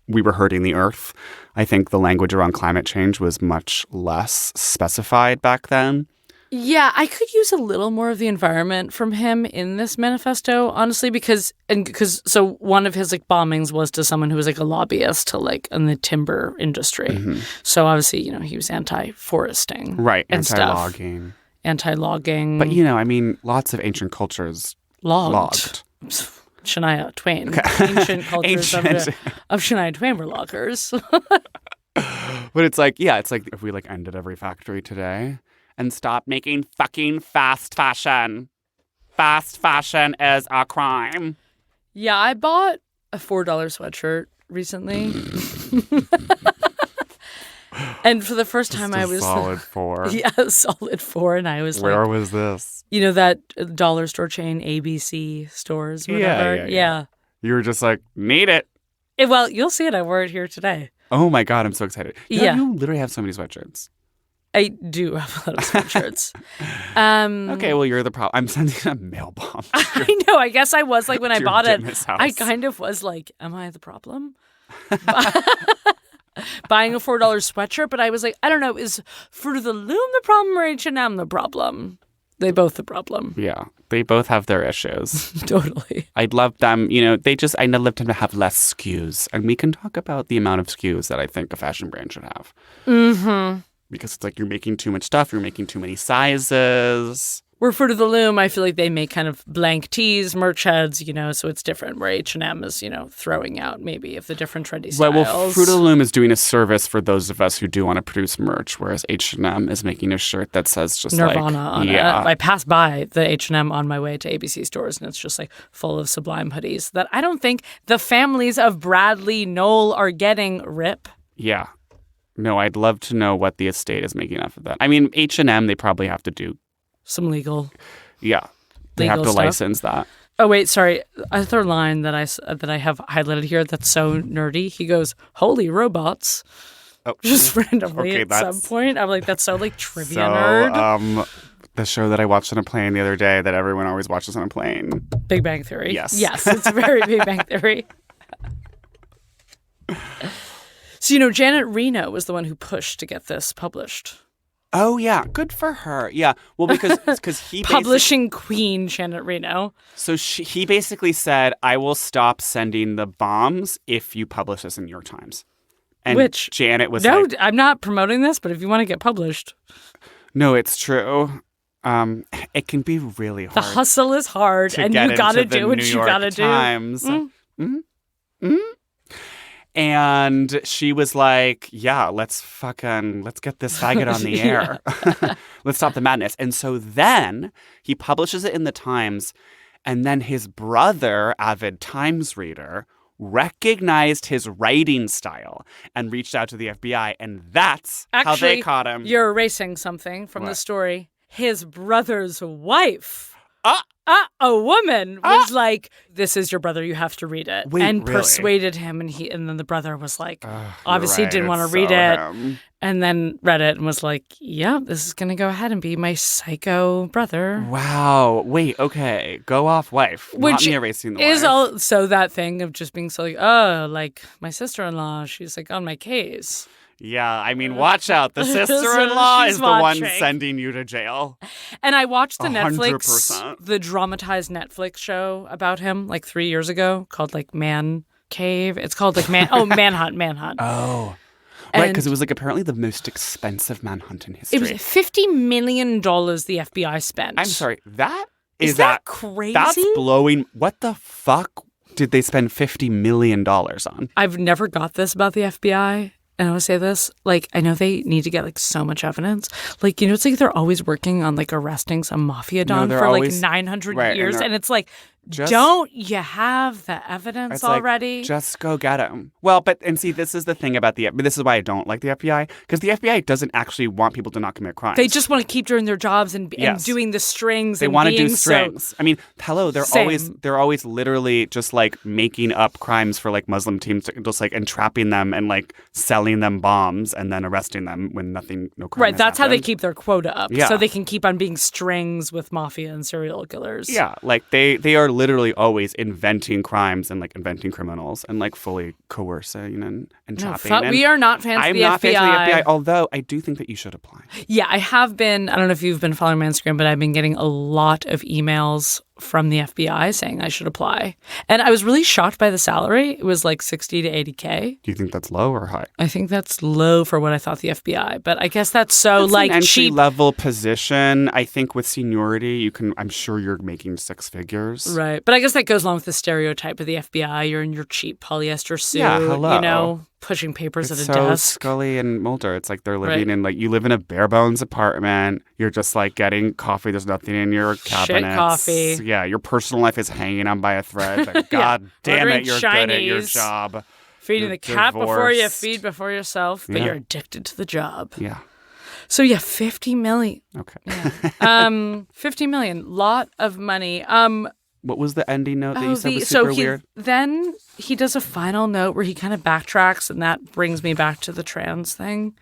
we were hurting the earth. I think the language around climate change was much less specified back then. Yeah, I could use a little more of the environment from him in this manifesto, honestly, because one of his like bombings was to someone who was like a lobbyist to like in the timber industry. Mm-hmm. So obviously, he was anti-foresting, right? And anti-logging, anti-logging. But, you know, I mean, lots of ancient cultures logged. Shania Twain. Okay. Ancient cultures of Shania Twain were loggers. But it's like, yeah, it's like if we like ended every factory today and stopped making fucking fast fashion. Fast fashion is a crime. Yeah, I bought a $4 sweatshirt recently. And for the first time Just I a was solid $4. Yeah, solid $4. And I was Where was this? you know, that dollar store chain, ABC stores, whatever. Yeah. You were just like, need it. Well, you'll see it. I wore it here today. Oh my God, I'm so excited. Yeah. You literally have so many sweatshirts. I do have a lot of sweatshirts. Okay, well, you're the problem. I'm sending a mail bomb. I know. I guess I was like, when I bought it, house. I kind of was like, am I the problem? Buying a $4 sweatshirt, but I was like, I don't know, is Fruit of the Loom the problem or H&M the problem? They both the problem. Yeah, they both have their issues. Totally. I'd love them, you know, I'd love them to have less SKUs. And we can talk about the amount of SKUs that I think a fashion brand should have. Mm-hmm. Because it's like you're making too much stuff, you're making too many sizes. Where Fruit of the Loom, I feel like they make kind of blank tees, merch heads, you know, so it's different. Where H&M is, you know, throwing out maybe of the different trendy styles. Well, Fruit of the Loom is doing a service for those of us who do want to produce merch, whereas H&M is making a shirt that says just Nirvana like, on yeah. it. I passed by the H&M on my way to ABC stores, and it's just like full of Sublime hoodies that I don't think the families of Bradley Knoll are getting. Rip. Yeah. No, I'd love to know what the estate is making off of that. I mean, H&M, they probably have to do Some legal. Yeah. They have to stuff. license that. Oh, wait, sorry. A third line that I have highlighted here that's so nerdy. He goes, "Holy robots." Oh. Just randomly Okay, at that's- some point. I'm like, that's so like trivia nerd. The show that I watched on a plane the other day that everyone always watches on a plane. Big Bang Theory. Yes. Yes, it's very Big Bang Theory. So, you know, Janet Reno was the one who pushed to get this published. Oh, yeah. Good for her. Yeah. Well, because he Publishing queen Janet Reno. So he basically said, I will stop sending the bombs if you publish this in New York Times. And Which, Janet was no, like, I'm not promoting this, but if you want to get published. no, it's true. It can be really hard. The hustle is hard, and you got to do what you got to do. Mm-hmm. And she was like, yeah, let's get this faggot on the air. Let's stop the madness. And so then he publishes it in the Times, and then his brother, avid Times reader, recognized his writing style and reached out to the FBI, and that's how they caught him. You're erasing something from the What? story. His brother's wife. A woman was like, "This is your brother. You have to read it," Wait, and really? persuaded him. And then the brother was like, you're obviously right, didn't want to it's read so it, him. and then read it and was like, "Yeah, this is gonna go ahead and be my psycho brother." Wow. Wait, okay. Go off, wife. Which Not me erasing the is wife. also that thing of just being so like, oh, like my sister-in-law, she's like on my case. Yeah, I mean, watch out. The sister-in-law She's is the one watching. sending you to jail. And I watched the 100%. the dramatized Netflix show about him like 3 years ago called like Man Cave. It's called like Manhunt. Oh. Right, And- because it was like apparently the most expensive manhunt in history. It was $50 million the FBI spent. I'm sorry, Is that crazy? That's blowing. What the fuck did they spend $50 million on? I've never got this about the FBI. And I would say this, like, I know they need to get, like, so much evidence. Like, you know, it's like they're always working on, like, arresting some mafia don they're for, always- like, 900 right, and years. they're- And it's like, Just- don't you have the evidence It's like, already? just go get him. Well, and see, this is the thing about this is why I don't like the FBI, because the FBI doesn't actually want people to not commit crimes. They just want to keep doing their jobs and Yes. doing the strings. They and want to being do strings. I mean, hello, they're Same. always literally just like making up crimes for like Muslim teams, just like entrapping them and like selling them bombs and then arresting them when no crime Right, has that's how they happened. keep their quota up. Yeah. So they can keep on being strings with mafia and serial killers. Yeah, like they are literally always inventing crimes and like inventing criminals and like fully coercing and No, trapping. And we are not fans I'm of the not FBI. fans of the FBI, although I do think that you should apply. Yeah, I have been. I don't know if you've been following my Instagram, but I've been getting a lot of emails from the FBI saying I should apply. And I was really shocked by the salary. It was like 60 to 80K. Do you think that's low or high? I think that's low for what I thought the FBI, but I guess that's so That's an cheap. entry-level position. I think with seniority, I'm sure you're making six figures. Right. But I guess that goes along with the stereotype of the FBI. You're in your cheap polyester suit, Yeah, hello. Pushing papers It's at a so desk. Scully and Mulder. It's like they're living in you live in a bare bones apartment. You're just getting coffee. There's nothing in your cabinets. coffee. Yeah, your personal life is hanging on by a thread. Like, God damn Ordering it, you're good at your Chinese. job. Feeding You're the cat before you divorced. feed before yourself, but Yeah. you're addicted to the job. Yeah. So yeah, 50 million. Okay. 50 million. Lot of money. What was the ending note that you said was super weird? Then he does a final note where he kind of backtracks, and that brings me back to the trans thing.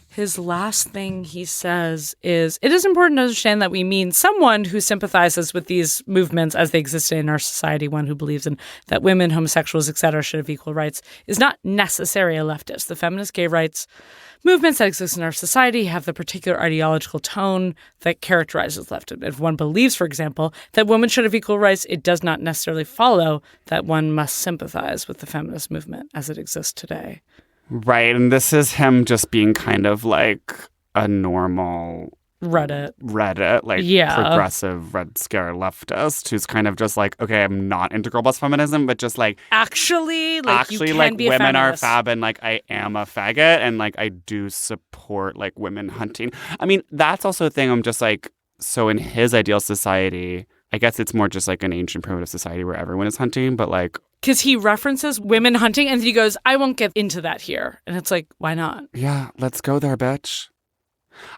His last thing he says is, it is important to understand that we mean someone who sympathizes with these movements as they exist in our society, one who believes in that women, homosexuals, etc. should have equal rights, is not necessarily a leftist. The feminist gay rights movements that exist in our society have the particular ideological tone that characterizes leftism. If one believes, for example, that women should have equal rights, it does not necessarily follow that one must sympathize with the feminist movement as it exists today. Right. And this is him just being kind of like a normal Reddit, progressive Red Scare leftist who's kind of just like, okay, I'm not into girl boss feminism, but just actually, you can be a women are feminist. fab and I am a faggot and I do support women hunting. I mean, that's also a thing. I'm just so in his ideal society, I guess it's more just an ancient primitive society where everyone is hunting, but because he references women hunting and he goes, I won't get into that here. And it's why not? Yeah, let's go there, bitch.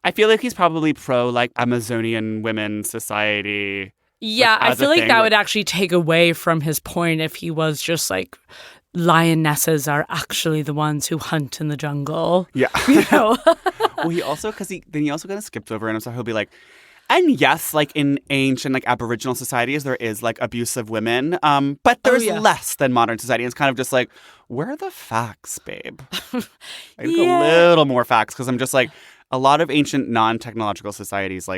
I feel like he's probably pro Amazonian women society. Yeah, I as a feel like thing, that would actually take away from his point if he was just lionesses are actually the ones who hunt in the jungle. Yeah. Well, he also kind of skipped over and so he'll be like, and yes, in ancient ancient societies, there is abuse of women, but there's less than modern society. It's kind of just where are the facts, babe? I think a little more facts because I'm just a lot of ancient non-technological societies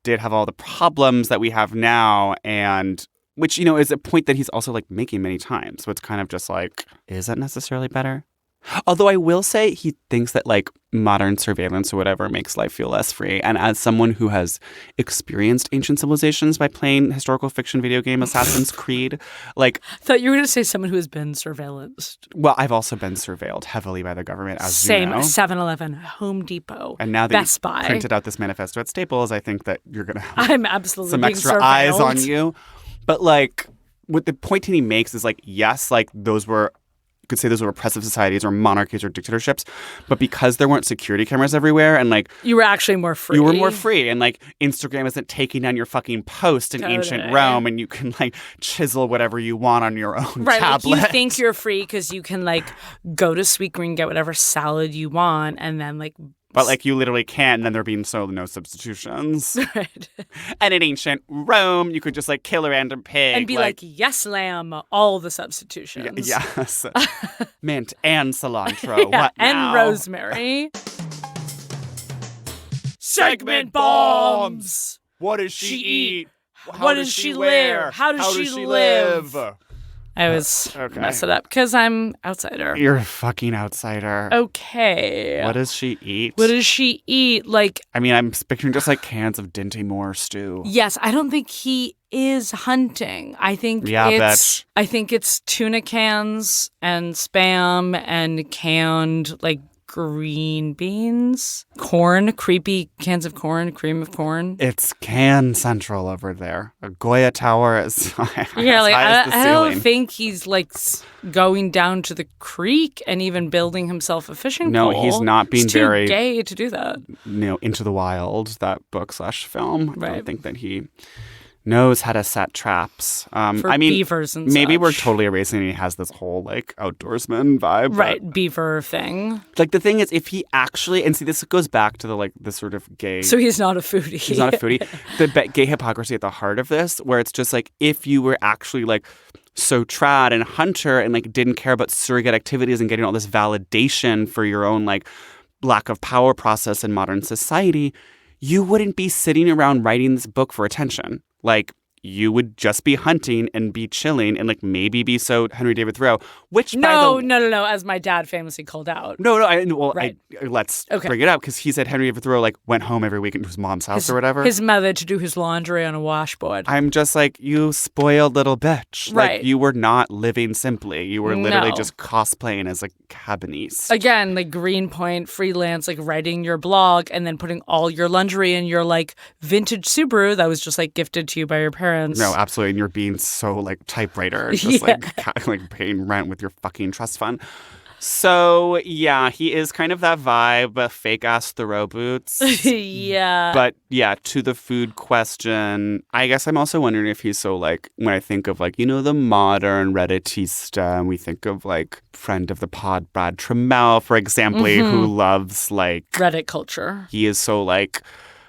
did have all the problems that we have now, and which is a point that he's also making many times. So it's kind of just is that necessarily better? Although I will say he thinks that modern surveillance or whatever makes life feel less free. And as someone who has experienced ancient civilizations by playing historical fiction video game Assassin's Creed, I thought you were going to say someone who has been surveillanced. Well, I've also been surveilled heavily by the government, as you know. 7-Eleven, Home Depot, and now that Best you Buy. Printed out this manifesto at Staples, I think that you're going to have I'm absolutely some being extra surveilled. eyes on you. But what the point he makes is yes, those were, you could say those were oppressive societies or monarchies or dictatorships, but because there weren't security cameras everywhere and you were actually more free. You were more free, and Instagram isn't taking down your fucking post in ancient Rome, and you can chisel whatever you want on your own tablet. You think you're free because you can go to Sweetgreen, get whatever salad you want, and then But you literally can't, and then there being no substitutions. Right. And in ancient Rome, you could just kill a random pig. And be yes, lamb, all the substitutions. Yes. Mint and cilantro. Yeah, What and now? rosemary. Segment bombs! What does she eat? What does she wear? How does she live? I always mess it up because I'm outsider. You're a fucking outsider. Okay. What does she eat? What does she eat? I mean, I'm picturing just cans of Dinty Moore stew. Yes, I don't think he is hunting. I think bitch. I think it's tuna cans and Spam and canned green beans, corn, creepy cans of corn, cream of corn. It's Can Central over there. A Goya Tower is Yeah, high as the I ceiling. don't think he's going down to the creek and even building himself a fishing No, pole. he's not being He's too very gay to do that. Into the Wild, that book/film. I Right. don't think that he knows how to set traps. For beavers and maybe such. we're totally erasing and he has this whole outdoorsman vibe. Right, beaver thing. The thing is, if he actually, and see, this goes back to the sort of gay. So he's not a foodie. He's not a foodie. The gay hypocrisy at the heart of this, where it's just if you were actually so trad and hunter and didn't care about surrogate activities and getting all this validation for your own lack of power process in modern society, you wouldn't be sitting around writing this book for attention. you would just be hunting and be chilling and like maybe be so Henry David Thoreau, which No, as my dad famously called out. No, Right. Let's bring it up because he said Henry David Thoreau like went home every weekend to his mom's house or whatever. His mother to do his laundry on a washboard. I'm just like, you spoiled little bitch. Right. Like, you were not living simply. You were literally No. just cosplaying as a cabinist. Again, like Greenpoint, freelance, like writing your blog and then putting all your luxury in your like vintage Subaru that was just like gifted to you by your parents. No, absolutely. And you're being so like typewriter, just like paying rent with your fucking trust fund. So, yeah, he is kind of that vibe, fake ass Thoreau boots. Yeah. But yeah, to the food question, I guess I'm also wondering if he's so like, when I think of like, you know, the modern Redditista, and we think of like friend of the pod, Brad Trammell, for example, who loves like Reddit culture. He is so like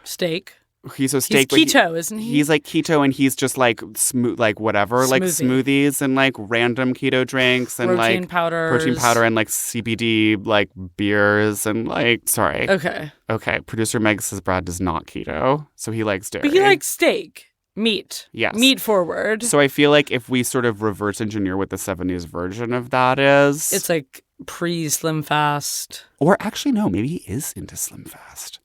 Steak. He's so steak. He's keto, isn't he? He's like keto, and he's just like smooth, like whatever, like smoothies and like random keto drinks and protein like powders. protein powder and like CBD like beers and like Okay. Producer Meg says Brad does not keto, so he likes dairy. But he likes steak. Meat. Yes. Meat forward. So I feel like if we sort of reverse engineer what the 70s version of that is, It's like pre-Slim Fast. or actually no, maybe he is into Slim Fast.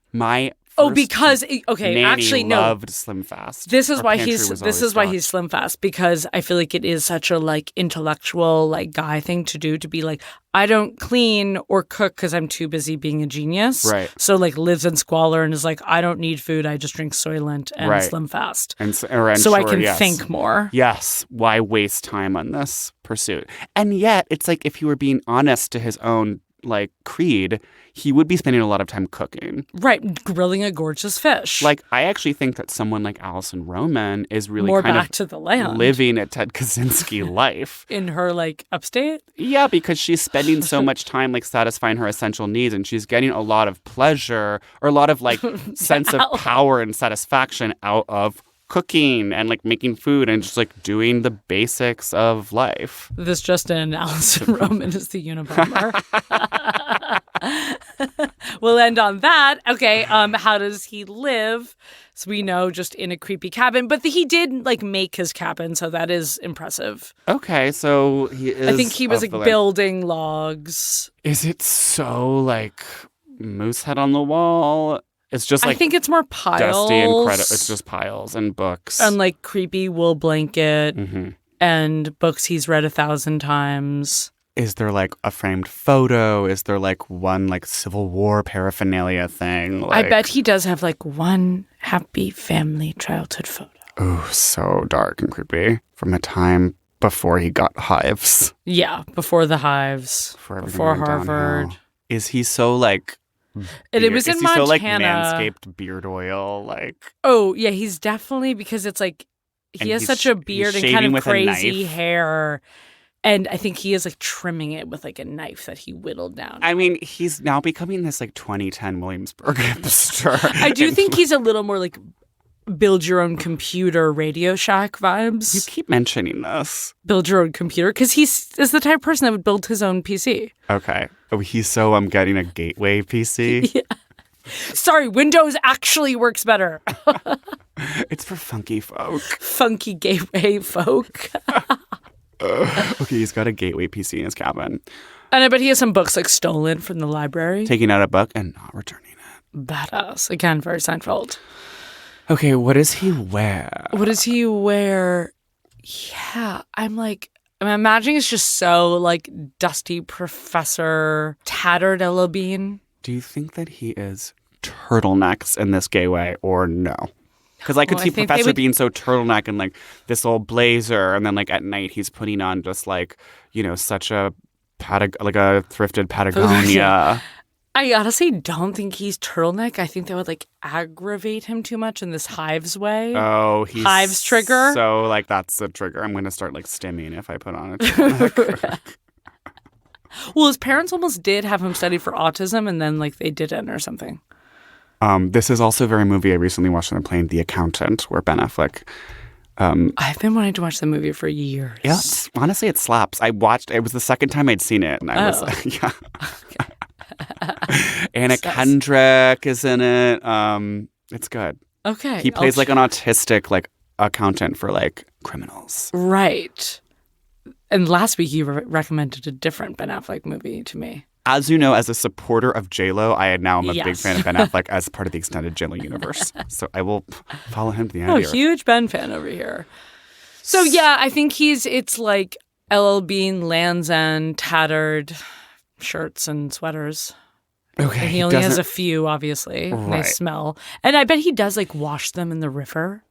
Because nanny actually no. loved Slim Fast. This is Our why pantry he's was this always is why stocked. he's Slim Fast, because I feel like it is such a like intellectual like guy thing to do, to be like, I don't clean or cook because I'm too busy being a genius. Right. So like lives in squalor and is like, I don't need food. I just drink Soylent and Slim Fast. And so sure, I can yes. think more. Yes. Why waste time on this pursuit? And yet, it's like if he were being honest to his own like creed, he would be spending a lot of time cooking. Right. Grilling a gorgeous fish. Like, I actually think that someone like Alison Roman is really more kind back of to the land. living a Ted Kaczynski life. In her like upstate? Yeah, because she's spending so much time like satisfying her essential needs, and she's getting a lot of pleasure or a lot of like sense of power and satisfaction out of cooking and like making food and just like doing the basics of life. This just in, Alison Roman is the Unabomber. We'll end on that. Okay, how does he live? So we know just in a creepy cabin, but he did like make his cabin, so that is impressive. Okay, so he is. I think he was like building logs. Is it so like moose head on the wall? It's just like I think it's more piles. Dusty and it's just piles and books. And like creepy wool blanket and books he's read 1,000 times. Is there like a framed photo? Is there like one like Civil War paraphernalia thing? Like, I bet he does have like one happy family childhood photo. Oh, so dark and creepy. From a time before he got hives. Yeah, before the hives. Before Harvard. Downhill. Is he so like... And it was in Montana. So like manscaped beard oil, like. Oh yeah, he's definitely, because it's like he has such a beard and kind of crazy hair, and I think he is like trimming it with like a knife that he whittled down. I mean, he's now becoming this like 2010 Williamsburg hipster. I do think he's a little more like build your own computer Radio Shack vibes. You keep mentioning this. Build your own computer, because he's is the type of person that would build his own PC. Okay. Oh, he's so I'm getting a gateway PC. Yeah. Sorry, Windows actually works better. It's for funky folk. Funky gateway folk. Okay, he's got a gateway PC in his cabin. And I bet he has some books like stolen from the library. Taking out a book and not returning it. Badass. Again, very Seinfeld. Okay, what does he wear? What does he wear? Yeah, I'm imagining it's just so like dusty professor, tattered Ella Bean. Do you think that he is turtlenecks in this gay way or no? Because I could see Professor being so turtleneck and like this old blazer, and then like at night he's putting on just like, you know, such a like a thrifted Patagonia. I honestly don't think he's turtleneck. I think that would like aggravate him too much in this hives way. Oh, he's hives trigger. So like that's the trigger. I'm going to start like stimming if I put on a turtleneck. Well, his parents almost did have him study for autism, and then like they didn't or something. This is also a very movie I recently watched on the plane, The Accountant, where Ben Affleck. I've been wanting to watch the movie for years. Yes, honestly, it slaps. It was the second time I'd seen it, and I was like, yeah. Anna Kendrick is in it. It's good. Okay. He plays like an autistic, like accountant for like criminals. Right. And last week you recommended a different Ben Affleck movie to me. As you know, as a supporter of J-Lo, I now am a big Yes. fan of Ben Affleck as part of the extended J-Lo universe. So I will follow him to the end Oh, of the earth. huge Ben fan over here. So yeah, I think it's like LL Bean, Land's End, tattered shirts and sweaters. Okay. And he only has doesn't- a few, obviously. And they Right. smell. And I bet he does like wash them in the river.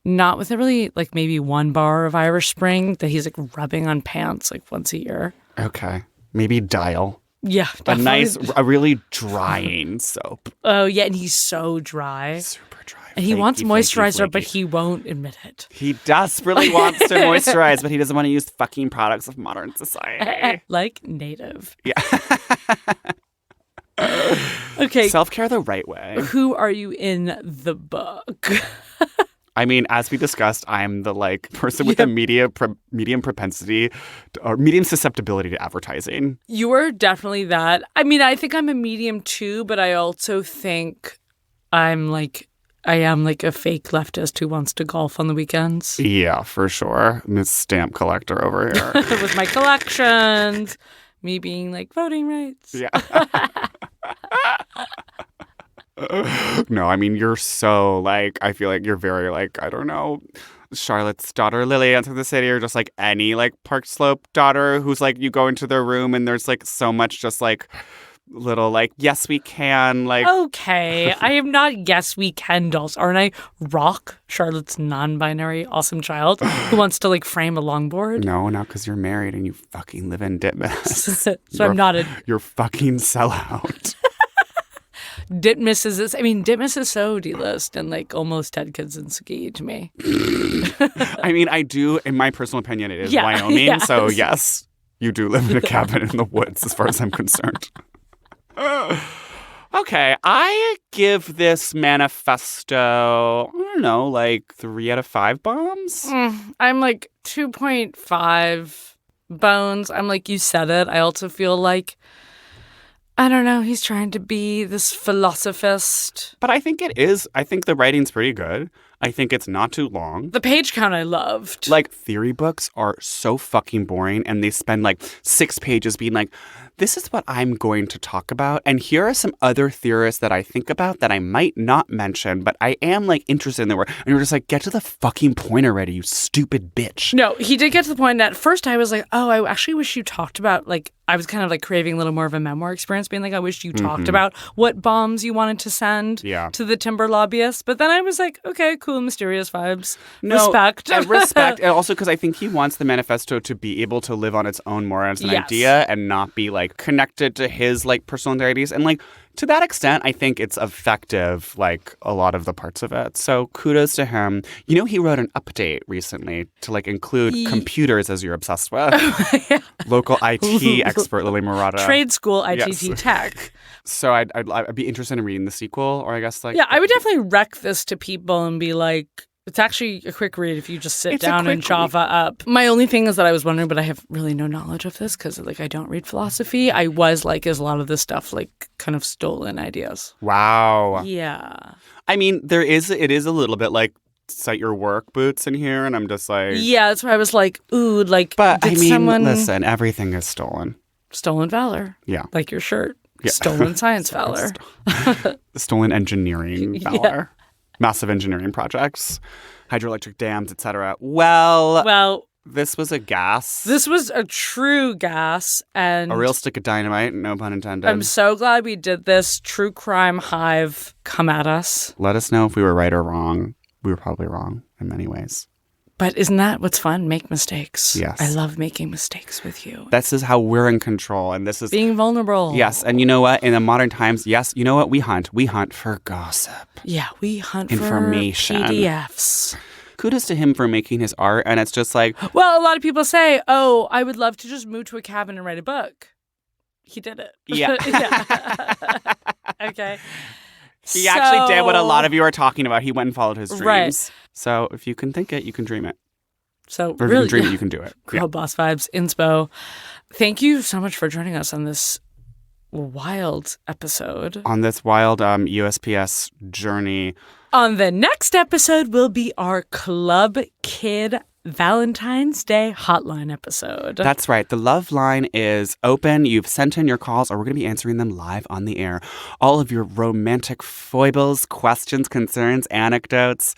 Not with a really like maybe one bar of Irish Spring that he's like rubbing on pants like once a year. Okay. Maybe Dial. Yeah, definitely. A really drying soap. Oh yeah, and he's so dry. Super dry. And he wants flaky, moisturizer, but flaky. he won't admit it. He desperately wants to moisturize, but he doesn't want to use fucking products of modern society. Like native. Yeah. Okay. Self-care the right way. Who are you in the book? I mean, as we discussed, I'm the like person with a medium propensity or medium susceptibility to advertising. You are definitely that. I mean, I think I'm a medium too, but I also think I am like a fake leftist who wants to golf on the weekends. Yeah, for sure. Miss Stamp Collector over here. With my collections, me being like voting rights. Yeah. No, I mean, you're so like, I feel like you're very like, I don't know, Charlotte's daughter Lily Enter the City, or just like any like Park Slope daughter who's like, you go into their room and there's like so much just like little like, yes, we can, like. Okay, I am not yes we can dolls. Aren't I Rock, Charlotte's non-binary awesome child who wants to like frame a longboard? No, not because you're married and you fucking live in Ditmas. So I'm not a You're fucking sellout. Ditmas Ditmas is so D-list and like almost Ted Kaczynski to me. I mean, I do, in my personal opinion, it is Yeah, Wyoming. yes. So yes, you do live in a cabin in the woods as far as I'm concerned. Okay, I give this manifesto, I don't know, like 3 out of 5 bombs. I'm like 2.5 bones. I'm like, you said it. I also feel like, I don't know, he's trying to be this philosophist. But I think it is. I think the writing's pretty good. I think it's not too long. The page count I loved. Like, theory books are so fucking boring, and they spend like 6 pages being like, this is what I'm going to talk about, and here are some other theorists that I think about that I might not mention, but I am like interested in their work. And you're just like, get to the fucking point already, you stupid bitch. No, he did get to the point that at first I was like, oh, I actually wish you talked about, like, I was kind of like craving a little more of a memoir experience, being like, I wish you talked about what bombs you wanted to send to the timber lobbyists. But then I was like, okay, cool, mysterious vibes. Respect. Respect. And also because I think he wants the manifesto to be able to live on its own more as an idea and not be like connected to his like personal identities. And like to that extent, I think it's effective, like a lot of the parts of it. So kudos to him. You know, he wrote an update recently to like include computers as you're obsessed with. Local IT expert Lily Murata. Trade school ITT tech. So I'd be interested in reading the sequel, or I guess like. Yeah, I would definitely rec this to people and be like, it's actually a quick read if you just sit down and Java up. My only thing is that I was wondering, but I have really no knowledge of this because like I don't read philosophy. I was like, is a lot of this stuff like kind of stolen ideas? Wow. Yeah. I mean, it is a little bit like cite your work boots in here, and I'm just like. Yeah, that's why I was like, ooh, like. But did I mean, someone... listen, everything is stolen. Stolen valor. Yeah. Like your shirt. Yeah. Stolen science valor. Stolen engineering valor. Massive engineering projects, hydroelectric dams, etc. Well, this was a gas. This was a true gas, and a real stick of dynamite, no pun intended. I'm so glad we did this. True crime hive, come at us. Let us know if we were right or wrong. We were probably wrong in many ways. But isn't that what's fun? Make mistakes. Yes. I love making mistakes with you. This is how we're in control, and this is being vulnerable. Yes, and you know what? In the modern times, yes, you know what we hunt? We hunt for gossip. Yeah, we hunt information. For PDFs. Kudos to him for making his art, and it's just like... Well, a lot of people say, oh, I would love to just move to a cabin and write a book. He did it. Yeah. Okay. He actually did what a lot of you are talking about. He went and followed his dreams. Right. So if you can think it, you can dream it. So or really, if you can dream it, you can do it. Girl boss vibes, inspo. Thank you so much for joining us on this wild episode. On this wild USPS journey On the next episode will be our Club Kid Valentine's Day hotline episode. That's right. The love line is open. You've sent in your calls, or we're going to be answering them live on the air. All of your romantic foibles, questions, concerns, anecdotes,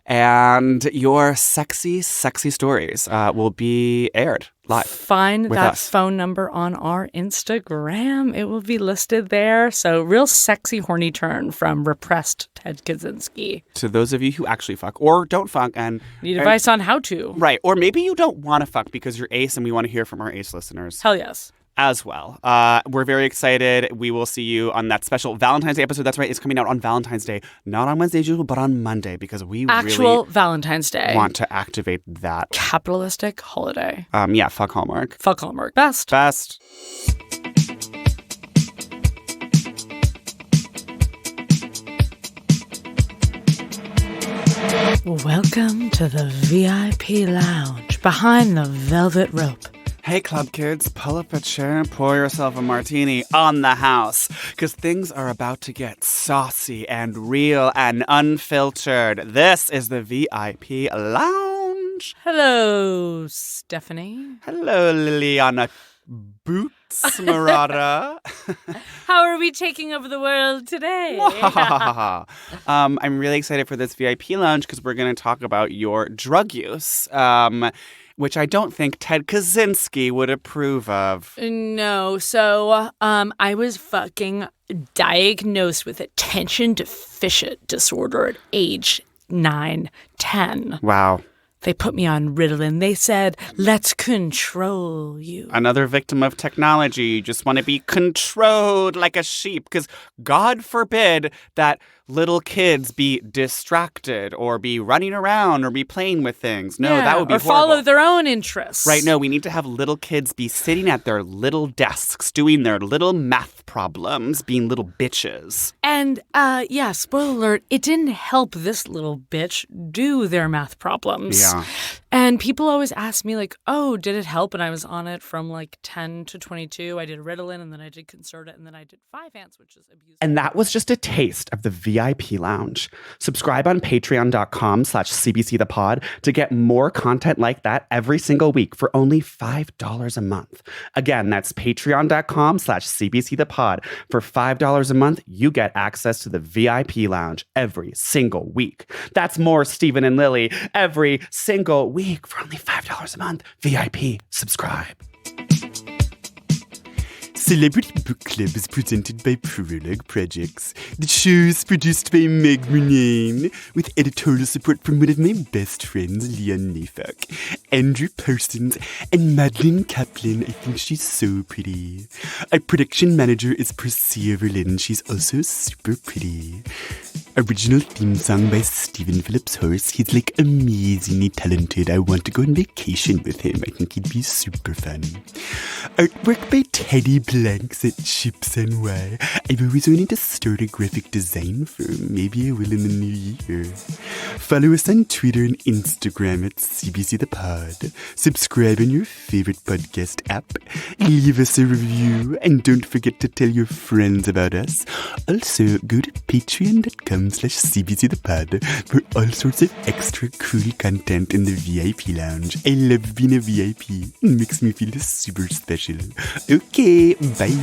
and your sexy, sexy stories will be aired live. Find that us. phone number on our Instagram. It will be listed there. So real sexy, horny turn from repressed Ted Kaczynski. To those of you who actually fuck or don't fuck and Need advice on how to. Right. Or maybe you don't want to fuck because you're ace and we want to hear from our ace listeners. Hell yes. As well. We're very excited. We will see you on that special Valentine's Day episode. That's right. It's coming out on Valentine's Day. Not on Wednesday, as usual, but on Monday because we Actual really Valentine's Day. want to activate that. Capitalistic holiday. Yeah, fuck Hallmark. Fuck Hallmark. Best. Best. Welcome to the VIP lounge behind the velvet rope. Hey, club kids, pull up a chair and pour yourself a martini on the house because things are about to get saucy and real and unfiltered. This is the VIP Lounge. Hello, Stephanie. Hello, Liliana Boots Murata. How are we taking over the world today? I'm really excited for this VIP Lounge because we're going to talk about your drug use. Which I don't think Ted Kaczynski would approve of. No. So I was fucking diagnosed with attention deficit disorder at age 9, 10. Wow. They put me on Ritalin. They said, let's control you. Another victim of technology. You just want to be controlled like a sheep because God forbid that little kids be distracted or be running around or be playing with things. No, that would be horrible. Or follow their own interests. Right, no, we need to have little kids be sitting at their little desks doing their little math problems, being little bitches. And, spoiler alert, it didn't help this little bitch do their math problems. Yeah. And people always ask me, like, oh, did it help? And I was on it from, 10 to 22. I did Ritalin, and then I did Concerta, and then I did Vyvanse, which is abuse. And that was just a taste of the VIP Lounge. Subscribe on patreon.com/CBCthepod to get more content like that every single week for only $5 a month. Again, that's patreon.com/CBCthepod. For $5 a month, you get access to the VIP Lounge every single week. That's more Stephen and Lily every single week for only $5 a month. VIP, subscribe. Celebrity Book Club is presented by Prologue Projects. The show is produced by Meg Murnane with editorial support from one of my best friends, Leon Nafok, Andrew Parsons, and Madeline Kaplan. I think she's so pretty. Our production manager is Priscilla Verlin. She's also super pretty. Original theme song by Stephen Phillips Horse. He's amazingly talented. I want to go on vacation with him. I think he'd be super fun. Artwork by Teddy Blanks at Chips NY. I've always wanted to start a graphic design firm. Maybe I will in the new year. Follow us on Twitter and Instagram at CBC The Pod. Subscribe on your favorite podcast app. Leave us a review. And don't forget to tell your friends about us. Also, go to patreon.com/CBCthepod for all sorts of extra cool content in the VIP Lounge. I love being a VIP. It makes me feel super special. Okay, bye.